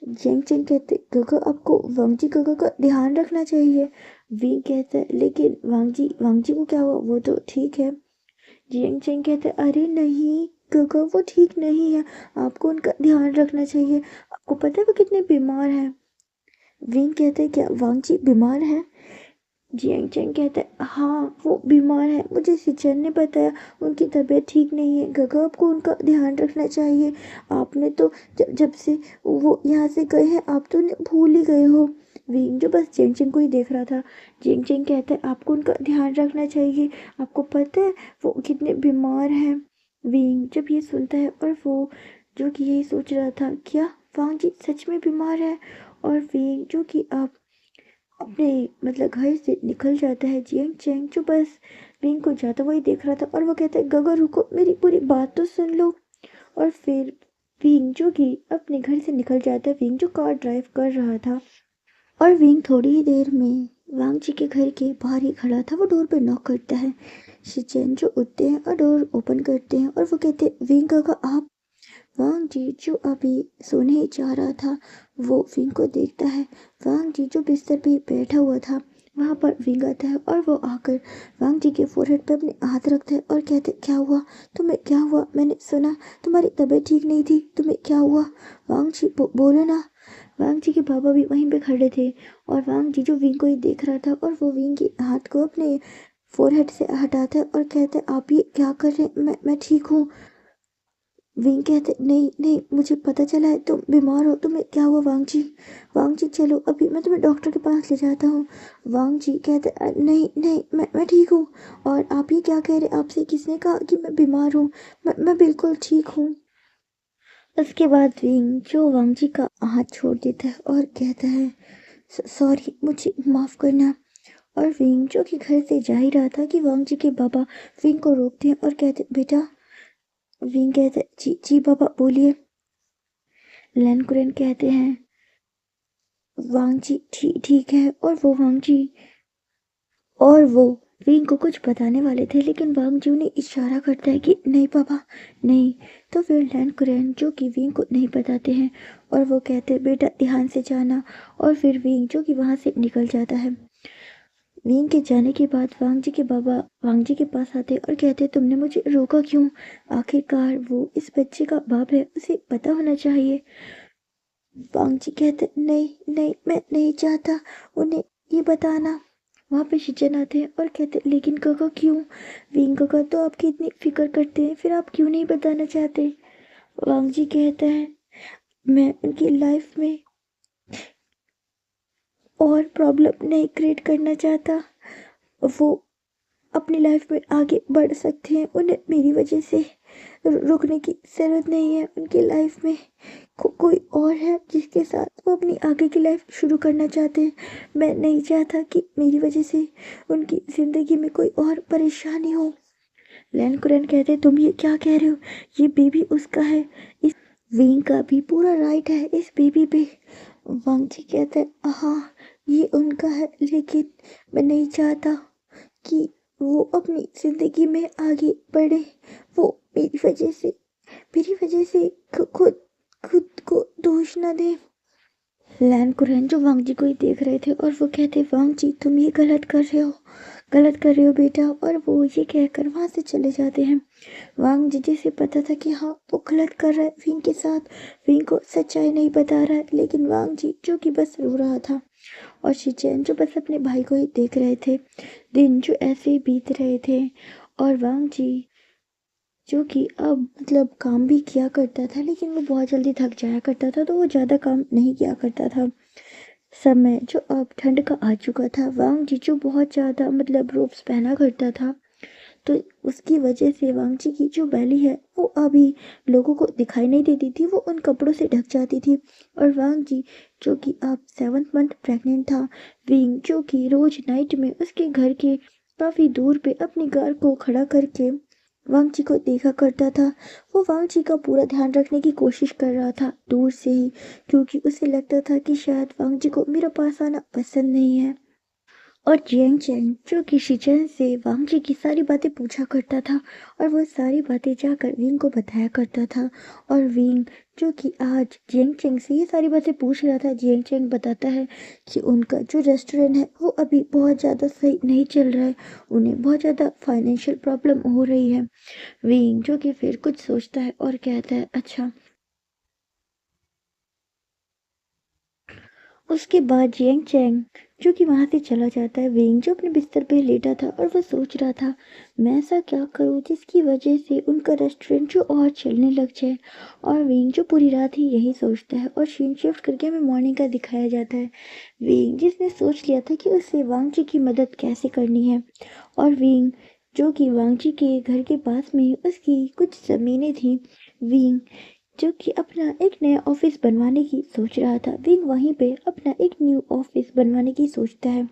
जियांग चैंग कहते, गगा आपको वांगजी गगा का ध्यान रखना चाहिए। विंग कहता है, लेकिन वांगजी को क्या हुआ, वो तो ठीक है। जियांग चैंग कहते, अरे नहीं गगा वो ठीक नहीं है, आपको उनका ध्यान रखना चाहिए। आपको पता है वो कितने बीमार हैं। विंग कहते, क्या वांगजी बीमार है। जियांग चैंग कहता है, हाँ वो बीमार है, मुझे सिचन ने बताया। उनकी तबीयत ठीक नहीं है गगा, आपको उनका ध्यान रखना चाहिए। आपने तो जब से वो यहाँ से गए हैं, आप तो उन्हें भूल ही गए हो। विंग जो बस जियांग चैंग को ही देख रहा था। जियांग चैंग कहता है, आपको उनका ध्यान रखना चाहिए, आपको पता है वो कितने बीमार हैं। विंग जब ये सुनता है और वो जो कि यही सोच रहा था, क्या वांग जी सच में बीमार है। और विंग जो कि अब अपने मतलब घर से निकल जाता है। जियांग चैंग जो बस विंग को जाता वही देख रहा था और वो कहता है, गगा रुको, मेरी पूरी बात तो सुन लो। और फिर विंग जो कि अपने घर से निकल जाता है। विंग जो कार ड्राइव कर रहा था और विंग थोड़ी ही देर में वांग जी के घर के बाहर ही खड़ा था। वो डोर पे नॉक करता है। शिचेन जो उठते हैं और डोर ओपन करते हैं और वो कहते हैं, विंग गगा आप। वांग जी जो अभी सोने ही जा रहा था, वो विंग को देखता है। वांग जी जो बिस्तर पे बैठा हुआ था, वहाँ पर विंग आता है और वो आकर वांग जी के फोरहेड पे अपने हाथ रखता है और कहते, क्या हुआ तुम्हें, क्या हुआ, मैंने सुना तुम्हारी तबीयत ठीक नहीं थी, तुम्हें क्या हुआ। वांग जी बोलो ना। वांग जी के बाबा भी वहीं पे खड़े थे और वांग जी जो विंग को ही देख रहा था और वो विंग के हाथ को अपने फोरहेड से हटाता है और कहता है, आप ये क्या कर रहे हैं, मैं ठीक हूँ। विंग कहते, नहीं नहीं, मुझे पता चला है तुम बीमार हो, तुम्हें क्या हुआ वांग जी। वांग जी चलो अभी मैं तुम्हें डॉक्टर के पास ले जाता हूँ। वांग जी कहते, नहीं नहीं, मैं ठीक हूँ। और आप ये क्या कह रहे, आपसे किसने कहा कि मैं बीमार हूँ। मैं बिल्कुल ठीक हूँ। उसके बाद विंग जो वांग जी का हाथ छोड़ देता है और कहता है, सॉरी मुझे माफ़ करना। और विंग जो कि घर से जा ही रहा था कि वांग जी के बाबा विंग को रोकते हैं और कहते, बेटा। विंग कहते, जी जी बाबा बोलिए। लैन कुरैन कहते हैं, वांग जी ठीक है। और वो विंग को कुछ बताने वाले थे, लेकिन वांग जी उन्हें इशारा करता है कि नहीं पापा नहीं। तो फिर लैन कुरैन जो कि विंग को नहीं बताते हैं और वो कहते हैं, बेटा ध्यान से जाना। और फिर विंग जो कि वहाँ से निकल जाता है। विंग के जाने के बाद वांग जी के बाबा वांग जी के पास आते और कहते, तुमने मुझे रोका क्यों। आखिरकार वो इस बच्चे का बाप है, उसे पता होना चाहिए। वांग जी कहते, नहीं नहीं, मैं नहीं चाहता उन्हें ये बताना। वहाँ पे शिचन आते हैं और कहते, लेकिन काका क्यों। विंग काका तो आपकी इतनी फिक्र करते हैं, फिर आप क्यों नहीं बताना चाहते। वांग जी कहता है, मैं उनकी लाइफ में और प्रॉब्लम नहीं क्रिएट करना चाहता। वो अपनी लाइफ में आगे बढ़ सकते हैं, उन्हें मेरी वजह से रुकने की ज़रूरत नहीं है। उनकी लाइफ में कोई और है जिसके साथ वो अपनी आगे की लाइफ शुरू करना चाहते हैं। मैं नहीं चाहता कि मेरी वजह से उनकी ज़िंदगी में कोई और परेशानी हो। लैन कुरैन कहते, तुम ये क्या कह रहे हो? ये बेबी उसका है, इस विंग का भी पूरा राइट है इस बेबी पे। वांग जी कहते हैं, हाँ ये उनका है, लेकिन मैं नहीं चाहता कि वो अपनी ज़िंदगी में आगे बढ़े। वो मेरी वजह से खुद खुद को दोष ना दे। लैन कुरैन जो वांग जी को ही देख रहे थे और वो कहते, वांग जी तुम ये गलत कर रहे हो बेटा। और वो ये कहकर वहाँ से चले जाते हैं। वांग जी जिसे पता था कि हाँ वो गलत कर रहा है विंग के साथ, विंग को सच्चाई नहीं बता रहा है, लेकिन वांग जी जो कि बस रो रहा था और शिचैन जो बस अपने भाई को ही देख रहे थे। दिन जो ऐसे ही बीत रहे थे और वांग जी जो कि अब काम भी किया करता था, लेकिन वो बहुत जल्दी थक जाया करता था, तो वो ज़्यादा काम नहीं किया करता था। समय जो अब ठंड का आ चुका था, वांग जी जो बहुत ज़्यादा रोब्स पहना करता था, तो उसकी वजह से वांग जी की जो बैली है वो अभी लोगों को दिखाई नहीं देती थी, वो उन कपड़ों से ढक जाती थी। और वांग जी जो कि अब 7th मंथ प्रेग्नेंट था, विंग जो कि रोज नाइट में उसके घर के काफ़ी दूर पे अपनी कार को खड़ा करके वांग जी को देखा करता था। वो वांग जी का पूरा ध्यान रखने की कोशिश कर रहा था दूर से ही, क्योंकि उसे लगता था कि शायद वांग जी को मेरा पास आना पसंद नहीं है। और जियांग चैंग जो कि शिचेन से वांग जी की सारी बातें पूछा करता था और वो सारी बातें जाकर विंग को बताया करता था। और विंग जो कि आज जियांग चैंग से ये सारी बातें पूछ रहा था, जियांग चैंग बताता है कि उनका जो रेस्टोरेंट है वो अभी बहुत ज़्यादा सही नहीं चल रहा है, उन्हें बहुत ज़्यादा फाइनेंशियल प्रॉब्लम हो रही है। विंग जो कि फिर कुछ सोचता है और कहता है, अच्छा। उसके बाद जियांग चैंग जो कि वहाँ से चला जाता है। विंग जो अपने बिस्तर पे लेटा था और वो सोच रहा था, मैं ऐसा क्या करूँ जिसकी वजह से उनका रेस्टोरेंट जो और चलने लग जाए। और विंग जो पूरी रात ही यही सोचता है और सीन शिफ्ट करके हमें मॉर्निंग का दिखाया जाता है। विंग जिसने सोच लिया था कि उसे वांग जी की मदद कैसे करनी है। और विंग जो कि वांग जी के घर के पास में ही उसकी कुछ ज़मीनें थी। विंग जो कि अपना एक नया ऑफिस बनवाने की सोच रहा था। विंग वहीं पे अपना एक न्यू ऑफिस बनवाने की सोचता है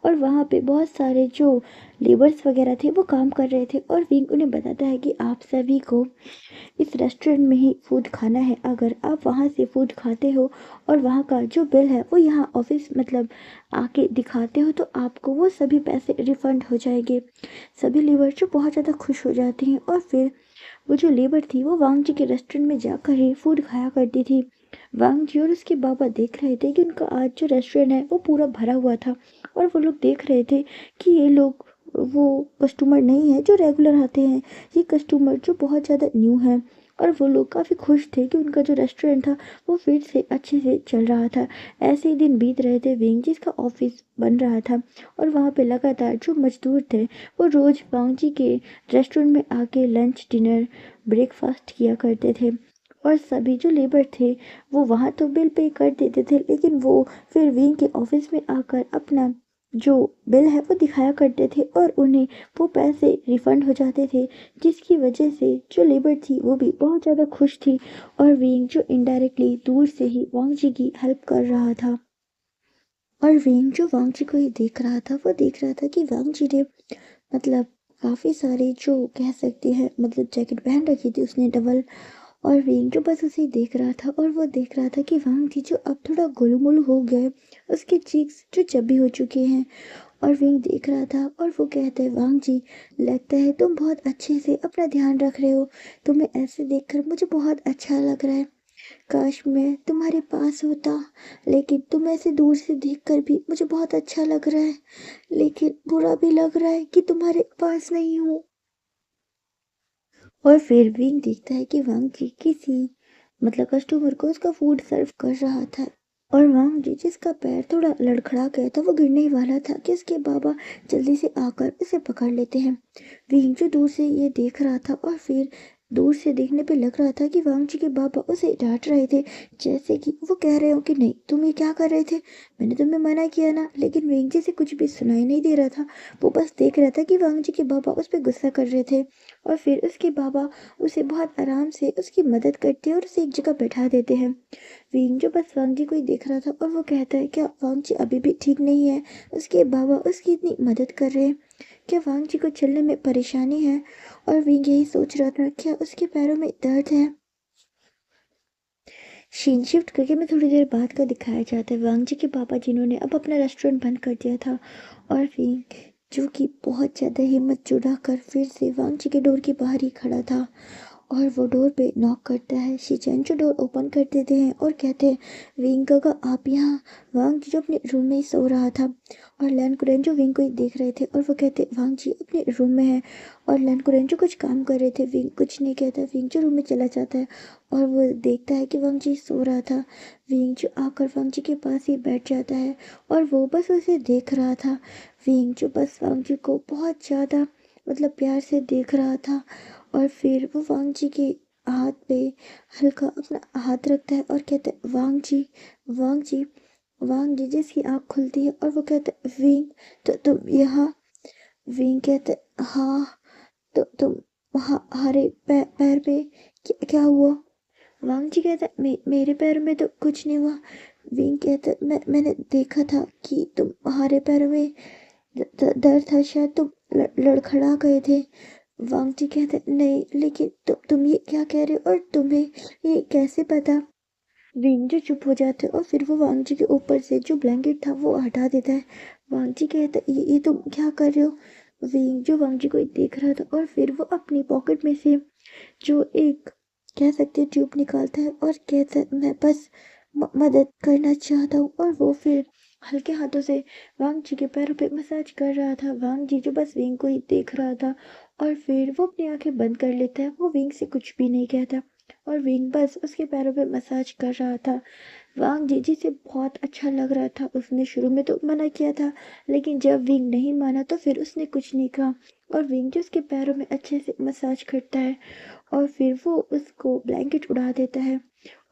और वहाँ पे बहुत सारे जो लेबर्स वगैरह थे वो काम कर रहे थे और विंग उन्हें बताता है कि आप सभी को इस रेस्टोरेंट में ही फूड खाना है। अगर आप वहाँ से फूड खाते हो और वहाँ का जो बिल है वो यहाँ ऑफिस आके दिखाते हो, तो आपको वो सभी पैसे रिफंड हो जाएंगे। सभी लेबर जो बहुत ज़्यादा खुश हो जाते हैं और फिर वो जो लेबर थी वो वांग जी के रेस्टोरेंट में जाकर ही फूड खाया करती थी। वांग जी और उसके बाबा देख रहे थे कि उनका आज जो रेस्टोरेंट है वो पूरा भरा हुआ था और वो लोग देख रहे थे कि ये लोग वो कस्टमर नहीं है जो रेगुलर आते हैं, ये कस्टमर जो बहुत ज़्यादा न्यू है। और वो लोग काफ़ी खुश थे कि उनका जो रेस्टोरेंट था वो फिर से अच्छे से चल रहा था। ऐसे ही दिन बीत रहे थे। विंग जिसका ऑफिस बन रहा था और वहाँ पे लगातार जो मजदूर थे वो रोज़ वांग जी के रेस्टोरेंट में आके लंच डिनर ब्रेकफास्ट किया करते थे। और सभी जो लेबर थे वो वहाँ तो बिल पे कर देते थे, लेकिन वो फिर विंग के ऑफिस में आकर अपना जो बिल है वो दिखाया करते थे और उन्हें वो पैसे रिफंड हो जाते थे, जिसकी वजह से जो लेबर थी वो भी बहुत ज़्यादा खुश थी। और विंग जो इनडायरेक्टली दूर से ही वांग जी की हेल्प कर रहा था। और विंग जो वांग जी को ही देख रहा था, वो देख रहा था कि वांग जी ने मतलब काफ़ी सारे जो कह सकते हैं जैकेट पहन रखी थी उसने डबल। और विंग जो बस उसे देख रहा था और वो देख रहा था कि वांग जी जो अब थोड़ा गोलू-मोलू हो गया है, उसके चीक्स जो चब्बी हो चुके हैं। और विंग देख रहा था और वो कहता है, वांग जी लगता है तुम बहुत अच्छे से अपना ध्यान रख रहे हो, तुम्हें ऐसे देखकर मुझे बहुत अच्छा लग रहा है। काश मैं तुम्हारे पास होता, लेकिन तुम ऐसे दूर से देखकर भी मुझे बहुत अच्छा लग रहा है, लेकिन बुरा भी लग रहा है कि तुम्हारे पास नहीं हूँ। और फिर विंग देखता है कि वांग जी किसी कस्टमर को उसका फूड सर्व कर रहा था और वांग जी जिसका पैर थोड़ा लड़खड़ा गया था, वो गिरने ही वाला था कि उसके बाबा जल्दी से आकर उसे पकड़ लेते हैं। विंग जो दूर से ये देख रहा था और फिर दूर से देखने पे लग रहा था कि वांग जी के बाबा उसे डांट रहे थे, जैसे कि वो कह रहे हो कि नहीं तुम ये क्या कर रहे थे, मैंने तुम्हें मना किया ना। लेकिन वेंग जी से कुछ भी सुनाई नहीं दे रहा था। वो बस देख रहा था कि वांग जी के बाबा उस पर गुस्सा कर रहे थे और फिर उसके बाबा उसे बहुत आराम से उसकी मदद करते हैं और उसे एक जगह बैठा देते हैं। वेंग जो बस वांग जी को ही देख रहा था और वो कहता है क्या वांग जी अभी भी ठीक नहीं है, उसके बाबा उसकी इतनी मदद कर रहे हैं, क्या वांग जी को चलने में परेशानी है। और विंग यही सोच रहा था क्या उसके पैरों में दर्द है। सीन शिफ्ट करके मैं थोड़ी देर बाद का दिखाया जाता है वांग जी के पापा जिन्होंने अब अपना रेस्टोरेंट बंद कर दिया था और विंग जो कि बहुत ज़्यादा हिम्मत जुटा कर फिर से वांग जी के डोर के बाहर ही खड़ा था और वो डोर पे नॉक करता है। शिचेन जो डोर ओपन कर देते हैं और कहते हैं विंग काका आप यहाँ। वांग जी जो अपने रूम में ही सो रहा था और लैन कुरेन जो विंग को ही देख रहे थे और वो कहते वांग जी अपने रूम में है। और लैन कुरेन जो कुछ काम कर रहे थे, विंग कुछ नहीं कहता। विंग जो रूम में चला जाता है और वो देखता है कि वांग जी सो रहा था। विंग जो आकर वांग जी के पास ही बैठ जाता है और वो बस उसे देख रहा था। विंग जो बस वांग जी को बहुत ज़्यादा प्यार से देख रहा था और फिर वो वांग जी के हाथ पे हल्का अपना हाथ रखता है और कहता है वांग जी, वांग जी। वांग जी जिसकी आँख खुलती है और वो कहता है विंग तो तुम यहाँ। विंग कहता है हाँ। तो तुम हमारे पैर पे क्या हुआ। वांग जी कहता है मेरे पैर में तो कुछ नहीं हुआ। विंग कहता है मैंने देखा था कि तुम्हारे पैरों में दर्द था, शायद तुम लड़खड़ा गए थे। वांग जी कहते नहीं, लेकिन तुम ये क्या कह रहे हो और तुम्हें ये कैसे पता। विंग जो चुप हो जाते और फिर वो वांग जी के ऊपर से जो ब्लैंकेट था वो हटा देता है। वांग जी कहता ये तुम क्या कर रहे हो। विंग जो वांग जी को देख रहा था और फिर वो अपनी पॉकेट में से जो एक कह सकते हैं ट्यूब निकालता है और कहता है मैं बस मदद करना चाहता हूँ। और वो फिर हल्के हाथों से वांग जी के पैरों पे मसाज कर रहा था। वांग जी जो बस विंग को ही देख रहा था और फिर वो अपनी आंखें बंद कर लेता है। वो विंग से कुछ भी नहीं कहता और विंग बस उसके पैरों पे मसाज कर रहा था। वांग जी जिसे बहुत अच्छा लग रहा था। उसने शुरू में तो मना किया था, लेकिन जब विंग नहीं माना तो फिर उसने कुछ नहीं कहा और विंग जो उसके पैरों में अच्छे से मसाज करता है और फिर वो उसको ब्लैंकेट उड़ा देता है।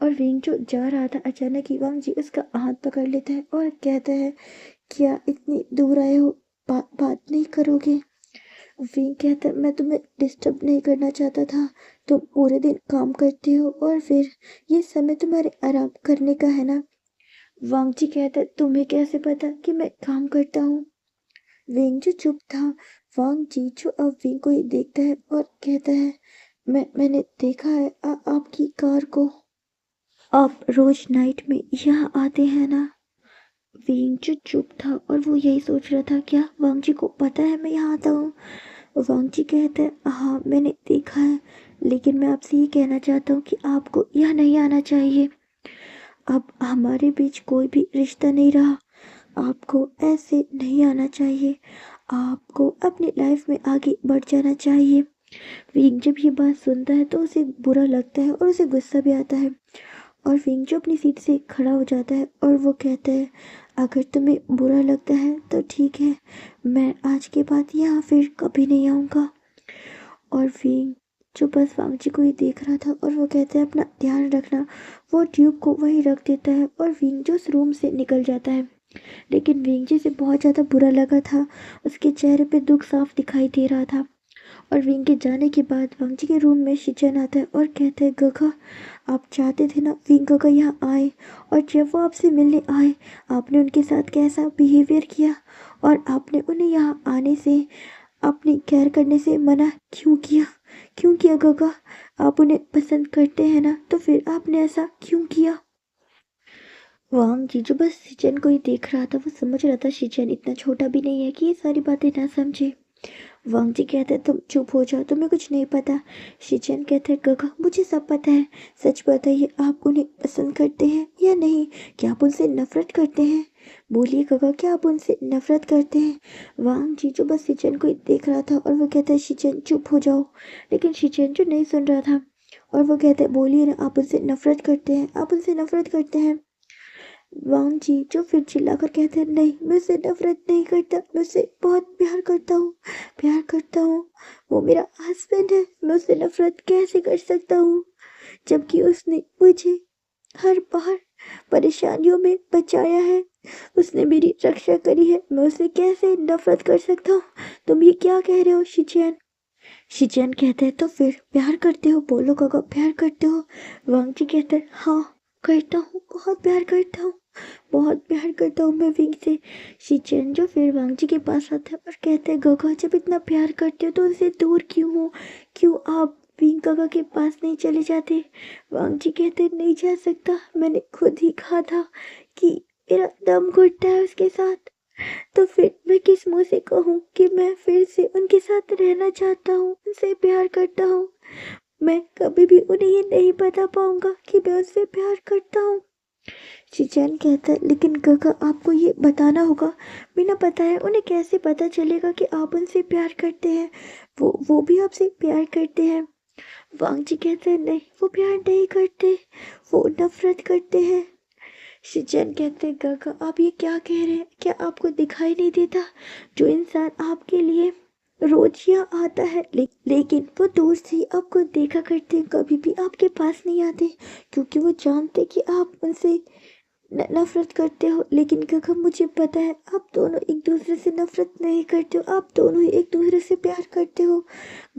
और विंग जो जा रहा था अचानक ही वांग जी उसका हाथ पकड़ लेता है और कहता है क्या इतनी दूर आए हो, बात नहीं करोगे। विंग कहता है मैं तुम्हें डिस्टर्ब नहीं करना चाहता था, तुम पूरे दिन काम करते हो और फिर ये समय तुम्हारे आराम करने का है ना। वांग जी कहता है तुम्हें कैसे पता कि मैं काम करता हूँ। विंग जो चुप था। वांग जी जो अब विंग को ही देखता है और कहता है मैंने देखा है आपकी कार को, आप रोज नाइट में यहाँ आते हैं ना। विंग जो चुप था और वो यही सोच रहा था क्या वांग जी को पता है मैं यहाँ आता हूँ। वांग जी कहते हैं हाँ मैंने देखा है, लेकिन मैं आपसे ये कहना चाहता हूँ कि आपको यहाँ नहीं आना चाहिए। अब हमारे बीच कोई भी रिश्ता नहीं रहा, आपको ऐसे नहीं आना चाहिए, आपको अपनी लाइफ में आगे बढ़ जाना चाहिए। विंग जब ये बात सुनता है तो उसे बुरा लगता है और उसे गुस्सा भी आता है और विंग जो अपनी सीट से खड़ा हो जाता है और वो कहता है अगर तुम्हें बुरा लगता है तो ठीक है, मैं आज के बाद यहाँ फिर कभी नहीं आऊँगा। और विंग जो बस वांग जी को ही देख रहा था और वो कहता है अपना ध्यान रखना। वो ट्यूब को वहीं रख देता है और विंग जो उस रूम से निकल जाता है। लेकिन विंग जी से बहुत ज़्यादा बुरा लगा था, उसके चेहरे पे दुख साफ दिखाई दे रहा था। और विंग के जाने के बाद वांग जी के रूम में शिचन आता है और कहता है गगा आप चाहते थे ना विंग गगा यहाँ आए, और जब वो आपसे मिलने आए आपने उनके साथ कैसा बिहेवियर किया और आपने उन्हें यहाँ आने से अपनी केयर करने से मना क्यों किया। क्यों किया गगा, आप उन्हें पसंद करते हैं ना, तो फिर आपने ऐसा क्यों किया। वांग जी जो बस शिचन को ही देख रहा था, वो समझ रहा था शिचन इतना छोटा भी नहीं है कि ये सारी बातें ना समझे। वांग जी कहते तुम चुप हो जाओ, तुम्हें कुछ नहीं पता। शिचन कहते गगा मुझे सब पता है, सच बताइए आप उन्हें पसंद करते हैं या नहीं, क्या आप उनसे नफरत करते हैं। बोलिए गगा क्या आप उनसे नफरत करते हैं। वांग जी जो बस शिचन को ही देख रहा था और वो कहता है शिचन चुप हो जाओ, लेकिन शिचन जो नहीं सुन रहा था और वो कहते बोलिए ना आप उनसे नफरत करते हैं, आप उनसे नफरत करते हैं। वांग जी जो फिर चिल्लाकर कहते हैं, नहीं मैं उससे नफरत नहीं करता, मैं उससे बहुत प्यार करता हूँ, प्यार करता हूँ। वो मेरा हस्बैंड है, मैं उससे नफरत कैसे कर सकता हूँ, जबकि उसने मुझे हर बार परेशानियों में बचाया है, उसने मेरी रक्षा करी है, मैं उससे कैसे नफरत कर सकता हूँ। तुम ये क्या कह रहे हो शिचैन? शिचैन कहते हैं, तो फिर प्यार करते हो, बोलो काका प्यार करते हो? वांग जी कहते हैं, हाँ करता हूँ, बहुत प्यार करता हूँ, बहुत प्यार करता हूँ मैं विंग से। शिचैन जो फिर वांग जी के पास आता है और कहते हैं, गगा जब इतना प्यार करते हो तो उनसे दूर क्यों हो, क्यों आप विंग काका के पास नहीं चले जाते? वांग जी कहते हैं, नहीं जा सकता, मैंने खुद ही कहा था कि मेरा दम घुटता है उसके साथ, तो फिर मैं किस मुंह से कहूँ कि मैं फिर से उनके साथ रहना चाहता हूँ, उनसे प्यार करता हूँ। मैं कभी भी उन्हें ये नहीं बता पाऊंगा कि मैं उनसे प्यार करता हूँ। शिचैन कहता है, लेकिन काका आपको ये बताना होगा, बिना बताए उन्हें कैसे पता चलेगा कि आप उनसे प्यार करते हैं, वो भी आपसे प्यार करते हैं। वांग जी कहते हैं, नहीं वो प्यार नहीं करते, वो नफरत करते हैं। शिचैन कहते हैं, काका आप ये क्या कह रहे हैं, क्या आपको दिखाई नहीं देता जो इंसान आपके लिए रोज यहाँ आता है, लेकिन वो दूर से ही आपको देखा करते हैं, कभी भी आपके पास नहीं आते, क्योंकि वो जानते कि आप उनसे नफरत करते हो। लेकिन काका मुझे पता है आप दोनों एक दूसरे से नफरत नहीं करते हो, आप दोनों ही एक दूसरे से प्यार करते हो।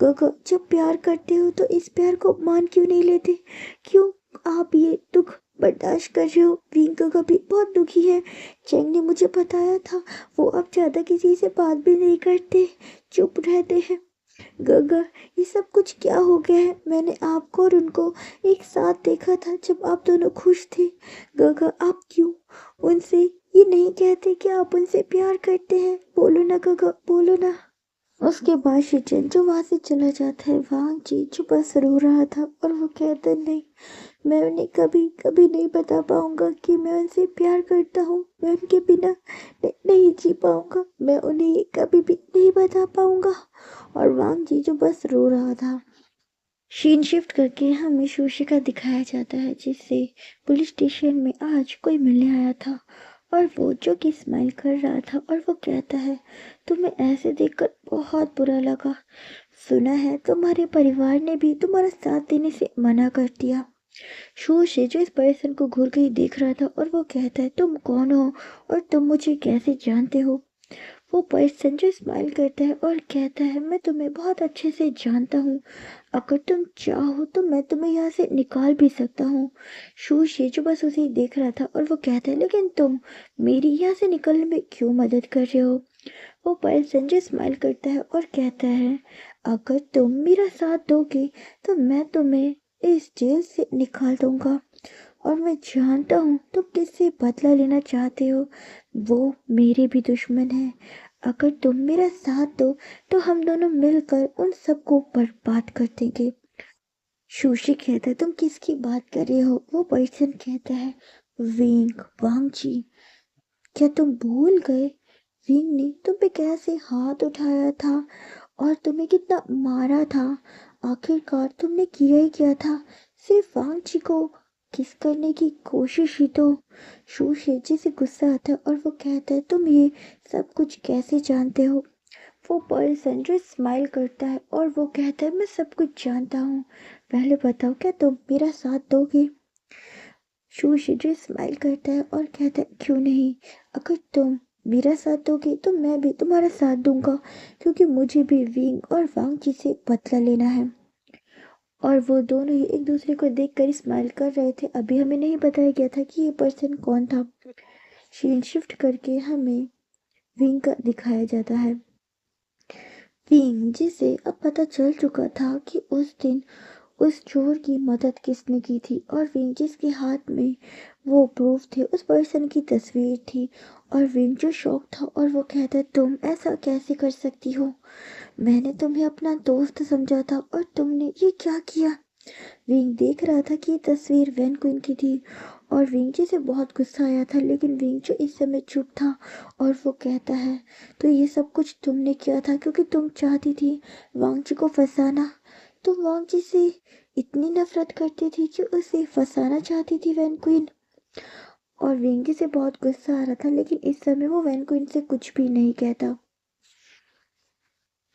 काका जब प्यार करते हो तो इस प्यार को मान क्यों नहीं लेते, क्यों आप ये दुख बर्दाश्त कर रहे हो? विंग काका भी बहुत दुखी है, चैंग ने मुझे बताया था, वो अब ज्यादा किसी से बात भी नहीं करते, चुप रहते हैं। गगा ये सब कुछ क्या हो गया है? मैंने आपको और उनको एक साथ देखा था जब आप दोनों खुश थे। गगा आप क्यों उनसे ये नहीं कहते कि आप उनसे प्यार करते हैं? बोलो ना गगा, बोलो ना। उसके बाद शिचैन जो वहां से चला जाता है, वांग जी जो बस रो रहा था और वो कहता, नहीं मैं उन्हें कभी कभी नहीं बता पाऊंगा कि मैं उनसे प्यार करता हूँ, मैं उनके बिना नहीं जी पाऊंगा, मैं उन्हें ये कभी भी नहीं बता पाऊंगा। और वांग जी जो बस रो रहा था। सीन शिफ्ट करके हमें शोशे का दिखाया जाता है, जिससे पुलिस स्टेशन में आज कोई मिलने आया था, और वो जो कि स्माइल कर रहा था और वो कहता है, तुम्हें ऐसे देखकर बहुत बुरा लगा, सुना है तुम्हारे परिवार ने भी तुम्हारा साथ देने से मना कर दिया। शोशे जो इस पर्सन को घूर कर ही देख रहा था और वो कहता है, तुम कौन हो और तुम मुझे कैसे जानते हो? वो पर्सन जो स्माइल करता है और कहता है, मैं तुम्हें बहुत अच्छे से जानता हूँ, अगर तुम चाहो तो मैं तुम्हें यहाँ से निकाल भी सकता हूँ। शोशे जो बस उसे ही देख रहा था और वो कहता है, लेकिन तुम मेरी यहाँ से निकलने में क्यों मदद कर रहे हो? वो पर्सन जो स्माइल करता है और कहता है, अगर तुम मेरा साथ दोगे तो मैं तुम्हें इस जेल से निकाल दूंगा, और मैं जानता हूँ तुम किससे बदला लेना चाहते हो, वो मेरे भी दुश्मन है। अगर तुम मेरा साथ दो तो हम दोनों मिलकर उन सबको बर्बाद कर देंगे। शोशी कहता है, तुम किसकी बात कर रहे हो? वो पर्सन कहता है, विंग वांग जी, क्या तुम भूल गए विंग ने तुम पे कैसे हाथ उठाया था और तुम्हें कितना मारा था? आखिरकार तुमने किया ही क्या था? सिर्फ वांग जी को किस करने की कोशिश ही तो। शोशे जिसे गुस्सा आता है और वो कहता है, तुम ये सब कुछ कैसे जानते हो? वो पर्सन जो स्माइल करता है और वो कहता है, मैं सब कुछ जानता हूँ, पहले बताओ क्या तुम मेरा साथ दोगे? शोशे जो स्माइल करता है और कहता है, क्यों नहीं, अगर तुम मेरा साथ दोगे तो मैं भी तुम्हारा साथ दूंगा, क्योंकि मुझे भी विंग और वांग जी से बदला लेना है। और वो दोनों ही एक दूसरे को देखकर स्माइल कर रहे थे। अभी हमें नहीं बताया गया था कि ये पर्सन कौन था। सीन शिफ्ट करके हमें विंग का दिखाया जाता है। विंग जिसे अब पता चल चुका था कि उस दिन उस चोर की मदद किसने की थी, और विंग जिसके हाथ में वो प्रूफ थे, उस पर्सन की तस्वीर थी, और विंग जो शौक था और वो कहता है, तुम ऐसा कैसे कर सकती हो? मैंने तुम्हें अपना दोस्त समझा था और तुमने ये क्या किया? विंग देख रहा था कि ये तस्वीर वैन क्वीन की थी, और विंग जी से बहुत गुस्सा आया था, लेकिन विंग जो इस समय चुप था, और वो कहता है, तो ये सब कुछ तुमने किया था क्योंकि तुम चाहती थी वांग जी को फंसाना। तुम वांग जी से इतनी नफरत करती थी कि उसे फंसाना चाहती थी वैन क्वीन। और वेंगी से बहुत गुस्सा आ रहा था, लेकिन इस समय वो वैन को इनसे कुछ भी नहीं कहता।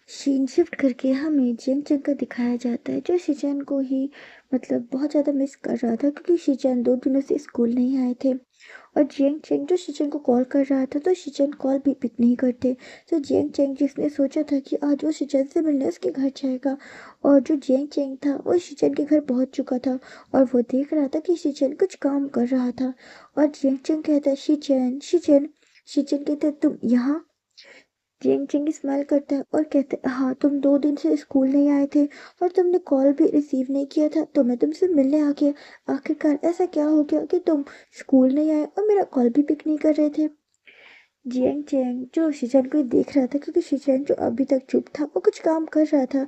सीन शिफ्ट करके हमें जिंग चंग का दिखाया जाता है, जो शिचन को ही मतलब बहुत ज़्यादा मिस कर रहा था, क्योंकि शिचन 2 दिनों से स्कूल नहीं आए थे। और जियांग चेंग जो शिचन को कॉल कर रहा था, तो शिचन कॉल भी पिक नहीं करते। तो जियांग चेंग जिसने सोचा था कि आज वो शिचन से मिलने उसके घर जाएगा, और जो जियांग चेंग था वो शिचन के घर पहुंच चुका था, और वो देख रहा था कि शिचन कुछ काम कर रहा था। और जियांग चेंग कहता है, शिचन शिचन। शिचन कहता है, तुम यहाँ। जियांग चेंग स्माइल करता है और कहता है, हाँ, तुम 2 दिन से स्कूल नहीं आए थे और तुमने कॉल भी रिसीव नहीं किया था, तो मैं तुमसे मिलने आ गया। आखिरकार ऐसा क्या हो गया कि तुम स्कूल नहीं आए और मेरा कॉल भी पिक नहीं कर रहे थे। जियांग चेंग जो शिचन को देख रहा था, क्योंकि शिचन जो अभी तक चुप था वो कुछ काम कर रहा था।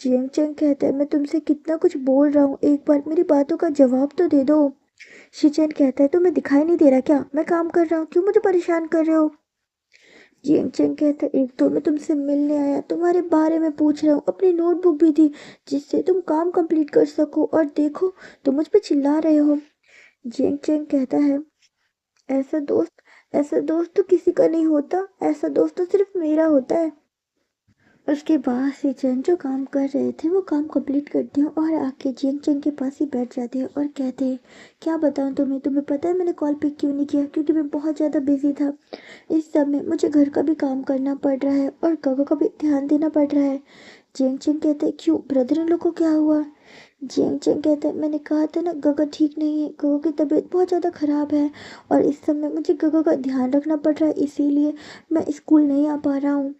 जियांग चेंग कहता है, मैं तुमसे कितना कुछ बोल रहा हूँ, एक बार मेरी बातों का जवाब तो दे दो। शिचन कहता है, तुम्हें दिखाई नहीं दे रहा क्या मैं काम कर रहा हूँ, क्यों मुझे परेशान कर रहे हो। जियांग चेंग कहता है, एक तो मैं तुमसे मिलने आया, तुम्हारे बारे में पूछ रहा हूँ, अपनी नोटबुक भी थी जिससे तुम काम कंप्लीट कर सको, और देखो तुम मुझ पे चिल्ला रहे हो। जियांग चेंग कहता है, ऐसा दोस्त ऐसा दोस्त तो किसी का नहीं होता, ऐसा दोस्त तो सिर्फ मेरा होता है। उसके बाद से चंद जो काम कर रहे थे वो काम कंप्लीट करते हैं और आके जियांग चंग के पास ही बैठ जाते हैं और कहते हैं, क्या बताऊं तुम्हें पता है मैंने कॉल पिक क्यों नहीं किया, क्योंकि मैं बहुत ज़्यादा बिजी था। इस समय मुझे घर का भी काम करना पड़ रहा है और गगो का भी ध्यान देना पड़ रहा है। जियांग चंग कहते हैं, क्यों, ब्रदर इन लोग को क्या हुआ। जियांग चंग कहते हैं, मैंने कहा था ना, गगो ठीक नहीं है, गगो की तबीयत बहुत ज़्यादा ख़राब है और इस समय मुझे गगो का ध्यान रखना पड़ रहा है, इसीलिए मैं स्कूल नहीं आ पा रहा हूँ।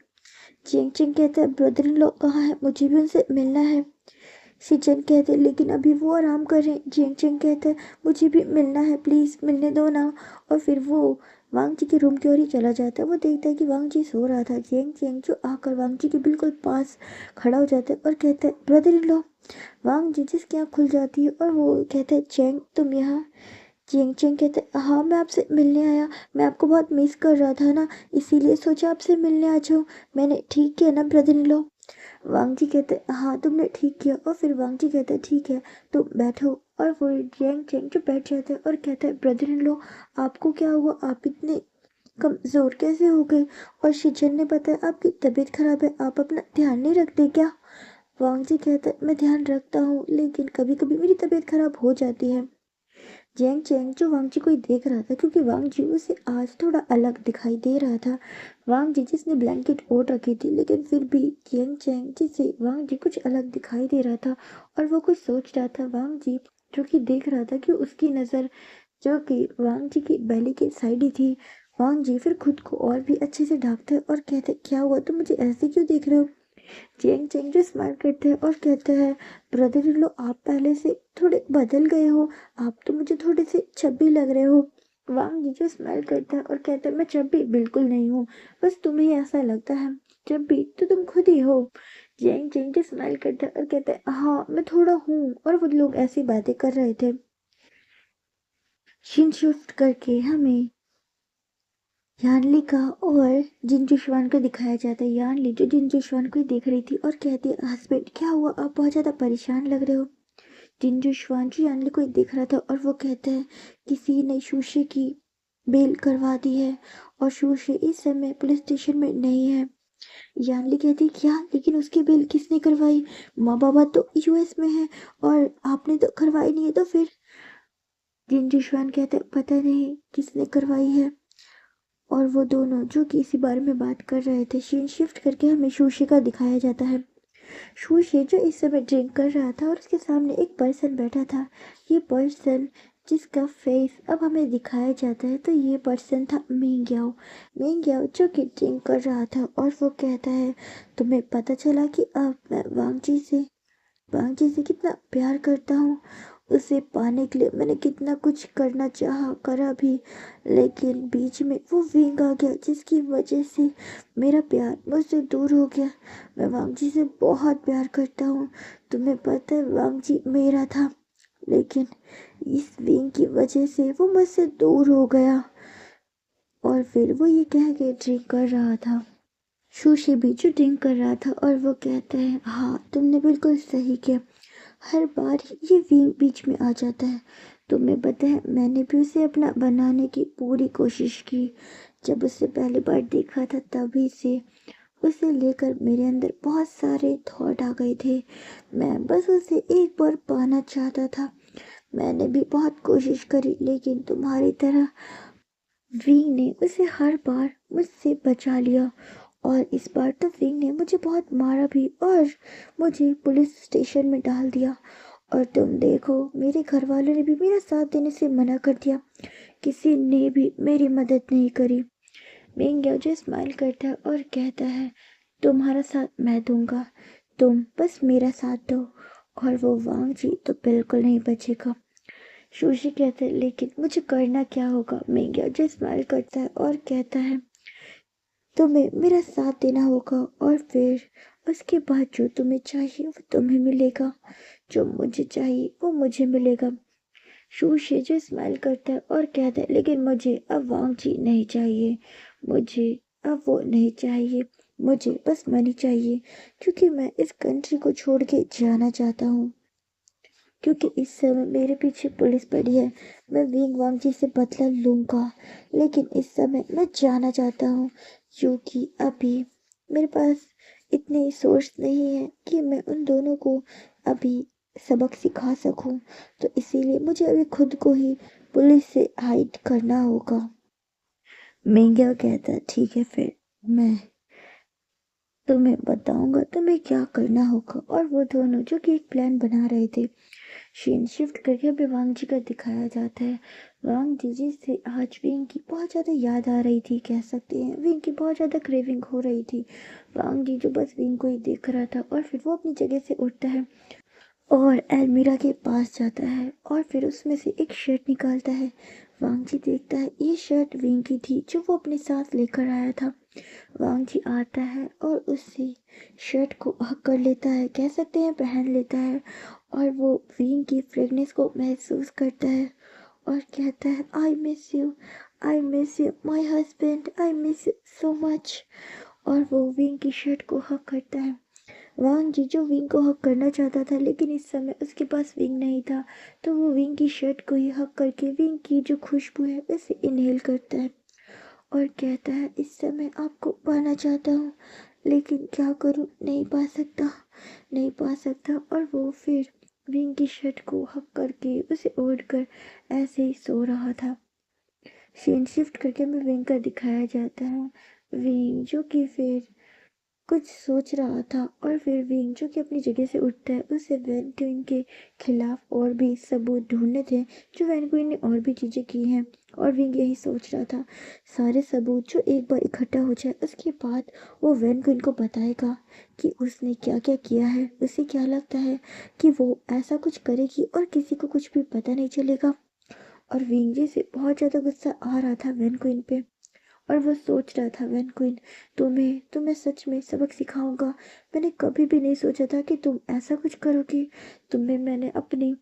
जियांग चंग कहता है, ब्रदर इन लोग कहाँ है, मुझे भी उनसे मिलना है। शिचन कहते हैं, लेकिन अभी वो आराम कर रहे हैं। जियांग चंग कहता है, मुझे भी मिलना है, प्लीज़ मिलने दो ना। और फिर वो वांग जी के रूम की ओर ही चला जाता है। वो देखता है कि वांग जी सो रहा था। जियांग चंग जो आकर वांग जी के बिल्कुल पास खड़ा हो जाता है और कहता है, ब्रदर इन लॉ। वांग जी जिसकी आँख खुल जाती है और वो कहता है, चेंग तुम यहाँ। जियांग चंग कहते हैं, हाँ मैं आपसे मिलने आया, मैं आपको बहुत मिस कर रहा था ना, इसीलिए सोचा आपसे मिलने आ जाऊँ। मैंने ठीक किया ना ब्रदर इन लॉ। वांग जी कहते हैं, हाँ तुमने ठीक किया। और फिर वांग जी कहते हैं, ठीक है तो बैठो। और वो जियांग चेंग जो बैठ जाता है और कहता है, ब्रदर इन लॉ आपको क्या हुआ, आप इतने कमज़ोर कैसे हो गए। और शिजन ने बताया आपकी तबीयत खराब है, आप अपना ध्यान नहीं रखते क्या। वांग जी कहता है, मैं ध्यान रखता हूँ, लेकिन कभी कभी मेरी तबीयत खराब हो जाती है। जैंग चैंग जो वांग जी को ही देख रहा था, क्योंकि वांग जी उसे आज थोड़ा अलग दिखाई दे रहा था। वांग जी जिसने ब्लैंकेट ओढ़ रखी थी, लेकिन फिर भी जैंग चैंग जिसे वांग जी कुछ अलग दिखाई दे रहा था और वो कुछ सोच रहा था। वांग जी जो कि देख रहा था कि उसकी नज़र जो कि वांग जी की बैली की साइड ही थी। वांग जी फिर खुद को और भी अच्छे से ढाकते और कहते, क्या हुआ, तुम मुझे ऐसे क्यों देख रहे हो। चेंग चेंग जो स्माइल करते हैं और कहते हैं, ब्रदर इन लो आप पहले से थोड़े बदल गए हो, आप तो मुझे थोड़े से चब्बी लग रहे हो। वांग जी जो स्माइल करता है और कहता है, मैं चब्बी बिल्कुल नहीं हूँ, बस तुम्हें ऐसा लगता है, चब्बी तो तुम खुद ही हो। चेंग चेंग जो स्माइल करता है और कहता है, हाँ मैं थोड़ा हूँ। और वो लोग ऐसी बातें कर रहे थे। शिन शिफ्ट करके हमें यानली का और जिनजुशवान को दिखाया जाता है। यानली जो जिनजुशवान को ही देख रही थी और कहती है, हस्बैंड क्या हुआ, आप बहुत ज़्यादा परेशान लग रहे हो। जिनजुशवान जो यानली को ही देख रहा था और वो कहता है, किसी ने शूशे की बेल करवा दी है और शूशे इस समय पुलिस स्टेशन में नहीं है। यानली कहती, क्या, लेकिन उसकी बेल किसने करवाई, माँ बाबा तो यूएस में है और आपने तो करवाई नहीं है, तो फिर। जिनजुशवान कहते, पता नहीं किसने करवाई है। और वो दोनों जो कि इसी बारे में बात कर रहे थे। सीन शिफ्ट करके हमें शूशी का दिखाया जाता है। शूशी जो इस समय ड्रिंक कर रहा था और उसके सामने एक पर्सन बैठा था। ये पर्सन जिसका फेस अब हमें दिखाया जाता है, तो ये पर्सन था मिंग्याओ। मिंग्याओ जो कि ड्रिंक कर रहा था और वो कहता है, तुम्हें पता चला कि अब मैं वांग जी से कितना प्यार करता हूँ। उसे पाने के लिए मैंने कितना कुछ करना चाहा, करा भी, लेकिन बीच में वो विंग आ गया जिसकी वजह से मेरा प्यार मुझसे दूर हो गया। मैं वांग जी से बहुत प्यार करता हूँ। तुम्हें पता है वांग जी मेरा था, लेकिन इस विंग की वजह से वो मुझसे दूर हो गया। और फिर वो ये कह के ड्रिंक कर रहा था। सुशी भी जो ड्रिंक कर रहा था और वो कहता है, हाँ तुमने बिल्कुल सही किया, हर बार ये बीच में आ जाता है, तुम्हें पता है मैंने भी उसे अपना बनाने की पूरी कोशिश की। जब उसे पहली बार देखा था तभी से उसे लेकर मेरे अंदर बहुत सारे थॉट आ गए थे। मैं बस उसे एक बार पाना चाहता था। मैंने भी बहुत कोशिश करी लेकिन तुम्हारी तरह विंग ने उसे हर बार मुझसे बचा लिया। और इस बार तो विंग ने मुझे बहुत मारा भी और मुझे पुलिस स्टेशन में डाल दिया। और तुम देखो मेरे घर वालों ने भी मेरा साथ देने से मना कर दिया। किसी ने भी मेरी मदद नहीं करी। विंग जो स्माइल करता है और कहता है तुम्हारा साथ मैं दूंगा, तुम बस मेरा साथ दो। और वो वांग जी तो बिल्कुल नहीं बचेगा। सुशी कहते हैं लेकिन मुझे करना क्या होगा। मिंग जो स्माइल करता है और कहता है तुम्हें मेरा साथ देना होगा और फिर उसके बाद जो तुम्हें चाहिए वो तुम्हें मिलेगा, जो मुझे चाहिए वो मुझे मिलेगा। सुशी जो स्माइल करता है और कहता है लेकिन मुझे अब वांग जी नहीं चाहिए, मुझे अब वो नहीं चाहिए, मुझे बस मनी चाहिए क्योंकि मैं इस कंट्री को छोड़ के जाना चाहता हूँ। क्योंकि इस समय मेरे पीछे पुलिस पड़ी है। मैं विंग वांग जी से बदला लूंगा लेकिन इस समय मैं जाना चाहता हूँ क्योंकि अभी मेरे पास इतनी सोर्स नहीं है कि मैं उन दोनों को अभी सबक सिखा सकूं। तो इसीलिए मुझे अभी खुद को ही पुलिस से हाइड करना होगा। मेंग्या कहता है ठीक है फिर मैं तुम्हें बताऊंगा तुम्हें क्या करना होगा। और वो दोनों जो कि एक प्लान बना रहे थे सीन शिफ्ट करके अभी वांग जी का दिखाया जाता है। वांग जी जिससे आज विंग की बहुत ज़्यादा याद आ रही थी, कह सकते हैं विंग की बहुत ज़्यादा क्रेविंग हो रही थी। वांग जी जो बस विंग को ही देख रहा था और फिर वो अपनी जगह से उठता है और अलमीरा के पास जाता है और फिर उसमें से एक शर्ट निकालता है। वांग जी देखता है ये शर्ट विंग की थी जो वो अपने साथ लेकर आया था। वांग जी आता है और उससे शर्ट को हक कर लेता है, कह सकते हैं पहन लेता है। और वो विंग की फ्रेगनेस को महसूस करता है और कहता है I miss you my husband, I miss you so much. और वो विंग की शर्ट को हक करता है। वांग जी जो विंग को हक करना चाहता था लेकिन इस समय उसके पास विंग नहीं था, तो वो विंग की शर्ट को ही हक करके विंग की जो खुशबू है उसे इनहेल करता है और कहता है इस समय आपको पाना चाहता हूँ लेकिन क्या करूँ, नहीं पा सकता, नहीं पा सकता। और वो फिर विंग की शर्ट को हक करके उसे ओढ़ कर ऐसे ही सो रहा था। सीन शिफ्ट करके हमें विंग का दिखाया जाता है। विंग जो कि फिर कुछ सोच रहा था और फिर विंग जो कि अपनी जगह से उठता है उसे वैन क्वीन के खिलाफ और भी सबूत ढूंढने थे जो वैन क्वीन ने और भी चीज़ें की हैं। और विंग यही सोच रहा था सारे सबूत जो एक बार इकट्ठा हो जाए उसके बाद वो वैन क्वीन को बताएगा कि उसने क्या क्या किया है। उसे क्या लगता है कि वो ऐसा कुछ करेगी और किसी को कुछ भी पता नहीं चलेगा। और विंग जी से बहुत ज़्यादा गुस्सा आ रहा था वैन क्वीन पे और वो सोच रहा था वैन क्वीन तुम्हें सच में सबक सिखाऊंगा। मैंने कभी भी नहीं सोचा था कि तुम ऐसा कुछ करोगी। तुम्हें मैंने अपनी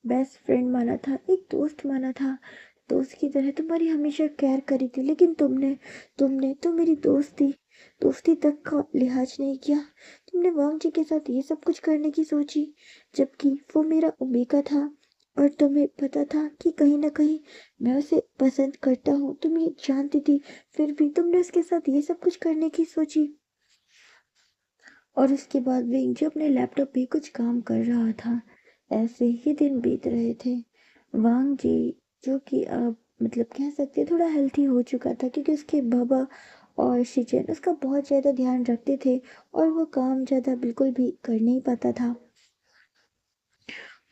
बेस्ट फ्रेंड माना था, एक दोस्त माना था, दोस्त की तरह तुम्हारी हमेशा केयर करी थी लेकिन तुमने तुमने तो मेरी दोस्ती तक का लिहाज नहीं किया। तुमने वांग जी के साथ ये सब कुछ करने की सोची जबकि वो मेरा ओमेगा था और तुम्हें पता था कि कहीं ना कहीं मैं उसे पसंद करता हूँ, तुम ये जानती थी, फिर भी तुमने उसके साथ ये सब कुछ करने की सोची। और उसके बाद विंग जो अपने लैपटॉप पे कुछ काम कर रहा था। ऐसे ही दिन बीत रहे थे। वांग जी जो कि अब मतलब कह सकते हैं थोड़ा हेल्थी हो चुका था क्योंकि उसके बाबा और शिचन उसका बहुत ज़्यादा ध्यान रखते थे और वो काम ज़्यादा बिल्कुल भी कर नहीं पाता था।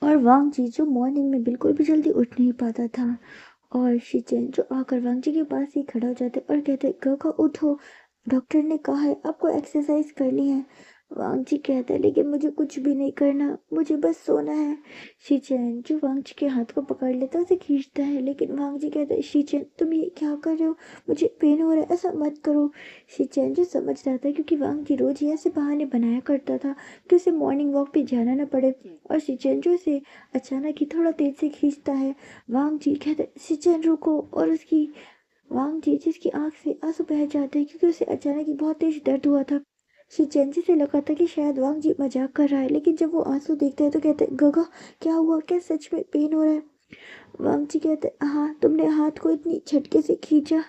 और वांग जी जो मॉर्निंग में बिल्कुल भी जल्दी उठ नहीं पाता था। और शिचन जो आकर वांग जी के पास ही खड़ा हो जाते और कहते काका उठो, डॉक्टर ने कहा है आपको एक्सरसाइज करनी है। वांग जी कहता है लेकिन मुझे कुछ भी नहीं करना, मुझे बस सोना है। शिचन जो वांग जी के हाथ को पकड़ लेता है उसे खींचता है लेकिन वांग जी कहता है शिचन तुम ये क्या कर रहे हो, मुझे पेन हो रहा है, ऐसा मत करो। शिचन जो समझ रहा था क्योंकि वांग जी रोज ही ऐसे बहाने बनाया करता था कि उसे मॉर्निंग वॉक पे जाना ना पड़े। और शिचन जो उसे अचानक ही थोड़ा तेज से खींचता है। वांग जी कहते सिचन रुको और उसकी वांग जी जिसकी आंख से आंसू बह जाते हैं क्योंकि उसे अचानक ही बहुत तेज दर्द हुआ था। शिचन जी से लगा था कि शायद वांग जी मजाक कर रहा है लेकिन जब वो आंसू देखता है तो कहते हैं गगा क्या हुआ, क्या सच में पेन हो रहा है। वांग जी कहते हाँ, तुमने हाथ को इतनी झटके से खींचा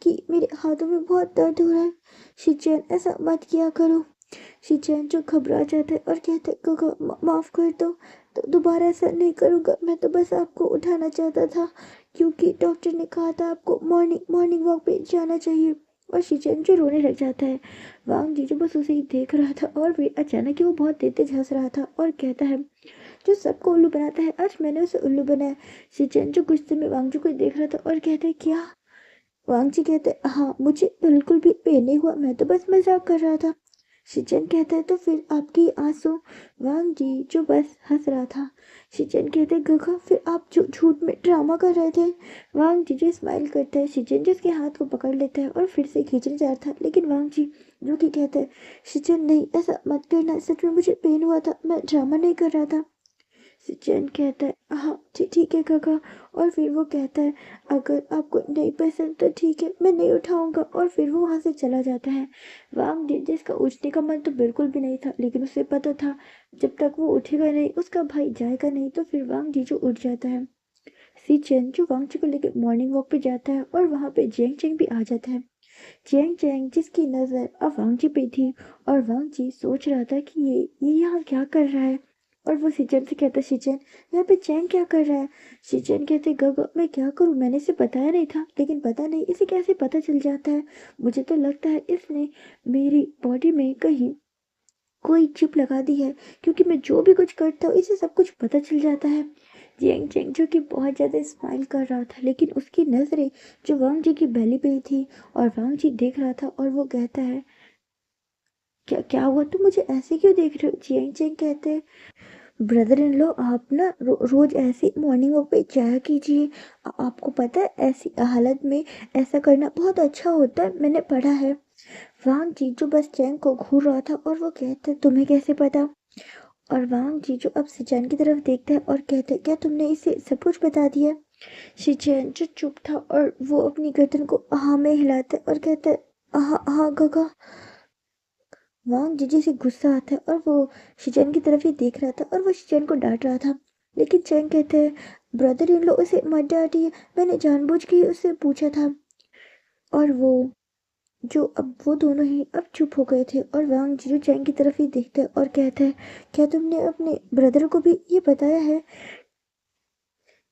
कि मेरे हाथों में बहुत दर्द हो रहा है। शिचेन ऐसा मत किया करो। शिचेन जो घबरा जाता है और कहते गगा माफ कर दो, तो दोबारा ऐसा नहीं करूँगा। मैं तो बस आपको उठाना चाहता था क्योंकि डॉक्टर ने कहा था आपको मॉर्निंग मॉर्निंग वॉक पे जाना चाहिए। और शिचेन जो रोने लग जाता है। वांग जी जो बस उसे ही देख रहा था और फिर अचानक ही वो बहुत तेज हंस रहा था और कहता है जो सबको उल्लू बनाता है आज मैंने उसे उल्लू बनाया। शिचेन जो गुस्से में वांगजू को देख रहा था और कहते क्या। वांगजी कहते हाँ, मुझे बिल्कुल भी पेन नहीं हुआ, मैं तो बस मजाक कर रहा था। शिचेन कहता है तो फिर आपकी आंसू। वांग जी जो बस हंस रहा था। शिचेन कहते गगा फिर आप जो झूठ में ड्रामा कर रहे थे। वांग जी जो स्माइल करता है। शिचेन जो उसके हाथ को पकड़ लेता है और फिर से खींचने जा रहा था, लेकिन वांग जी जो कि कहता है शिचेन नहीं, ऐसा मत करना, सच में मुझे पेन हुआ था, मैं ड्रामा नहीं कर रहा था। शिचेन कहता है हाँ ठीक है काका। और फिर वो कहता है अगर आपको नहीं पसंद तो ठीक है, मैं नहीं उठाऊंगा। और फिर वो वहां से चला जाता है। वांग जी जिसका उठने का मन तो बिल्कुल भी नहीं था, लेकिन उसे पता था जब तक वो उठेगा नहीं उसका भाई जाएगा नहीं। तो फिर वांग जी जो उठ जाता है। शिचेन जो वांग जी को लेकर मॉर्निंग वॉक पे जाता है और वहां पे जेंग चेंग भी आ जाता है। जेंग चेंग जिसकी नजर अब वांग जी पे थी और वांग जी सोच रहा था कि ये यहाँ क्या कर रहा है। और वो शिचेन से कहता शिचेन यहाँ पे चैंग क्या कर रहा है। शिचेन कहते गग मैं क्या करूँ, मैंने इसे बताया नहीं था, लेकिन पता नहीं इसे कैसे पता चल जाता है। मुझे तो लगता है इसने मेरी बॉडी में कहीं कोई चिप लगा दी है, क्योंकि मैं जो भी कुछ करता हूँ इसे सब कुछ पता चल जाता है। जेंग चेंग जो कि बहुत ज़्यादा स्माइल कर रहा था, लेकिन उसकी नज़रें जो वांग जी की बेली पे ही थी और वांग जी देख रहा था। और वो कहता है क्या क्या हुआ, तुम मुझे ऐसे क्यों देख रहे हो। जेंग चेंग कहते हैं ब्रदर इन लो आप ना रोज ऐसे मॉर्निंग वॉक पे जाया कीजिए। आपको पता है ऐसी हालत में ऐसा करना बहुत अच्छा होता है, मैंने पढ़ा है। वांग जी जो बस चैंग को घूर रहा था और वो कहते तुम्हें कैसे पता। और वांग जी जो अब सिचैन की तरफ देखता है और कहते क्या तुमने इसे सब कुछ बता दिया। सिचैन जो चुप था और वो अपनी गर्दन को हाँ में हिलाता है और कहता है हाँ हाँ गगा। वांग जीजी से गुस्सा आता है और वो शिचेन की तरफ ही देख रहा था और वो शिचेन को डांट रहा था, लेकिन चैंग कहते हैं ब्रदर इन लो उसे मत डांटिए, मैंने जानबूझ के ही उससे पूछा था। और वो जो अब वो दोनों ही अब चुप हो गए थे और वांग जीजू चैंग की तरफ ही देखते हैं और कहता है क्या तुमने अपने ब्रदर को भी ये बताया है।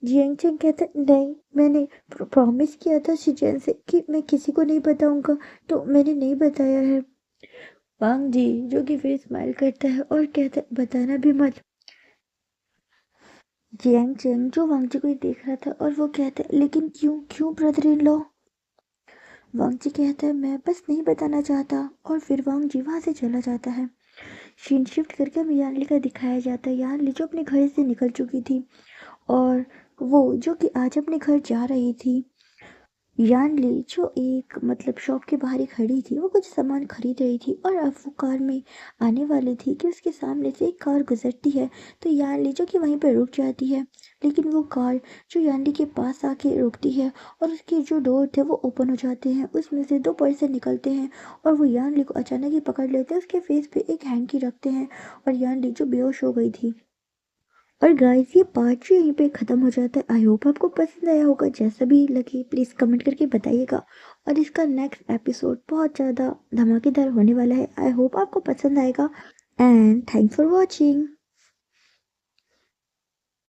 जियांग चैंग कहता है नहीं, मैंने प्रॉमिस किया था शिचेन से कि मैं किसी को नहीं बताऊंगा, तो मैंने नहीं बताया है। वांग जी जो कि फिर स्माइल करता है और कहता है बताना भी मत। जियांग चेंग जो वांग जी को ही देख रहा था और वो कहता है लेकिन क्यों क्यों ब्रदर इन लॉ। वांग जी कहता है मैं बस नहीं बताना चाहता। और फिर वांग जी वहां से चला जाता है। सीन शिफ्ट करके हमें यानली का दिखाया जाता है। यानली जो अपने घर से निकल चुकी थी और वो जो कि आज अपने घर जा रही थी। यानली जो एक मतलब शॉप के बाहर ही खड़ी थी, वो कुछ सामान खरीद रही थी और अब वो कार में आने वाली थी कि उसके सामने से एक कार गुजरती है। तो यानली जो कि वहीं पर रुक जाती है, लेकिन वो कार जो यानली के पास आके रुकती है और उसके जो डोर थे वो ओपन हो जाते हैं, उसमें से दो पर्सन निकलते हैं और वो यानली को अचानक ही पकड़ लेते हैं, उसके फेस पे एक हैंकी रखते हैं और यानली जो बेहोश हो गई थी। और गाइस ये पार्ट जो यहीं पे ख़त्म हो जाता है। आई होप आपको पसंद आया होगा, जैसा भी लगे प्लीज़ कमेंट करके बताइएगा। और इसका नेक्स्ट एपिसोड बहुत ज़्यादा धमाकेदार होने वाला है। आई होप आपको पसंद आएगा एंड थैंक्स फॉर वॉचिंग।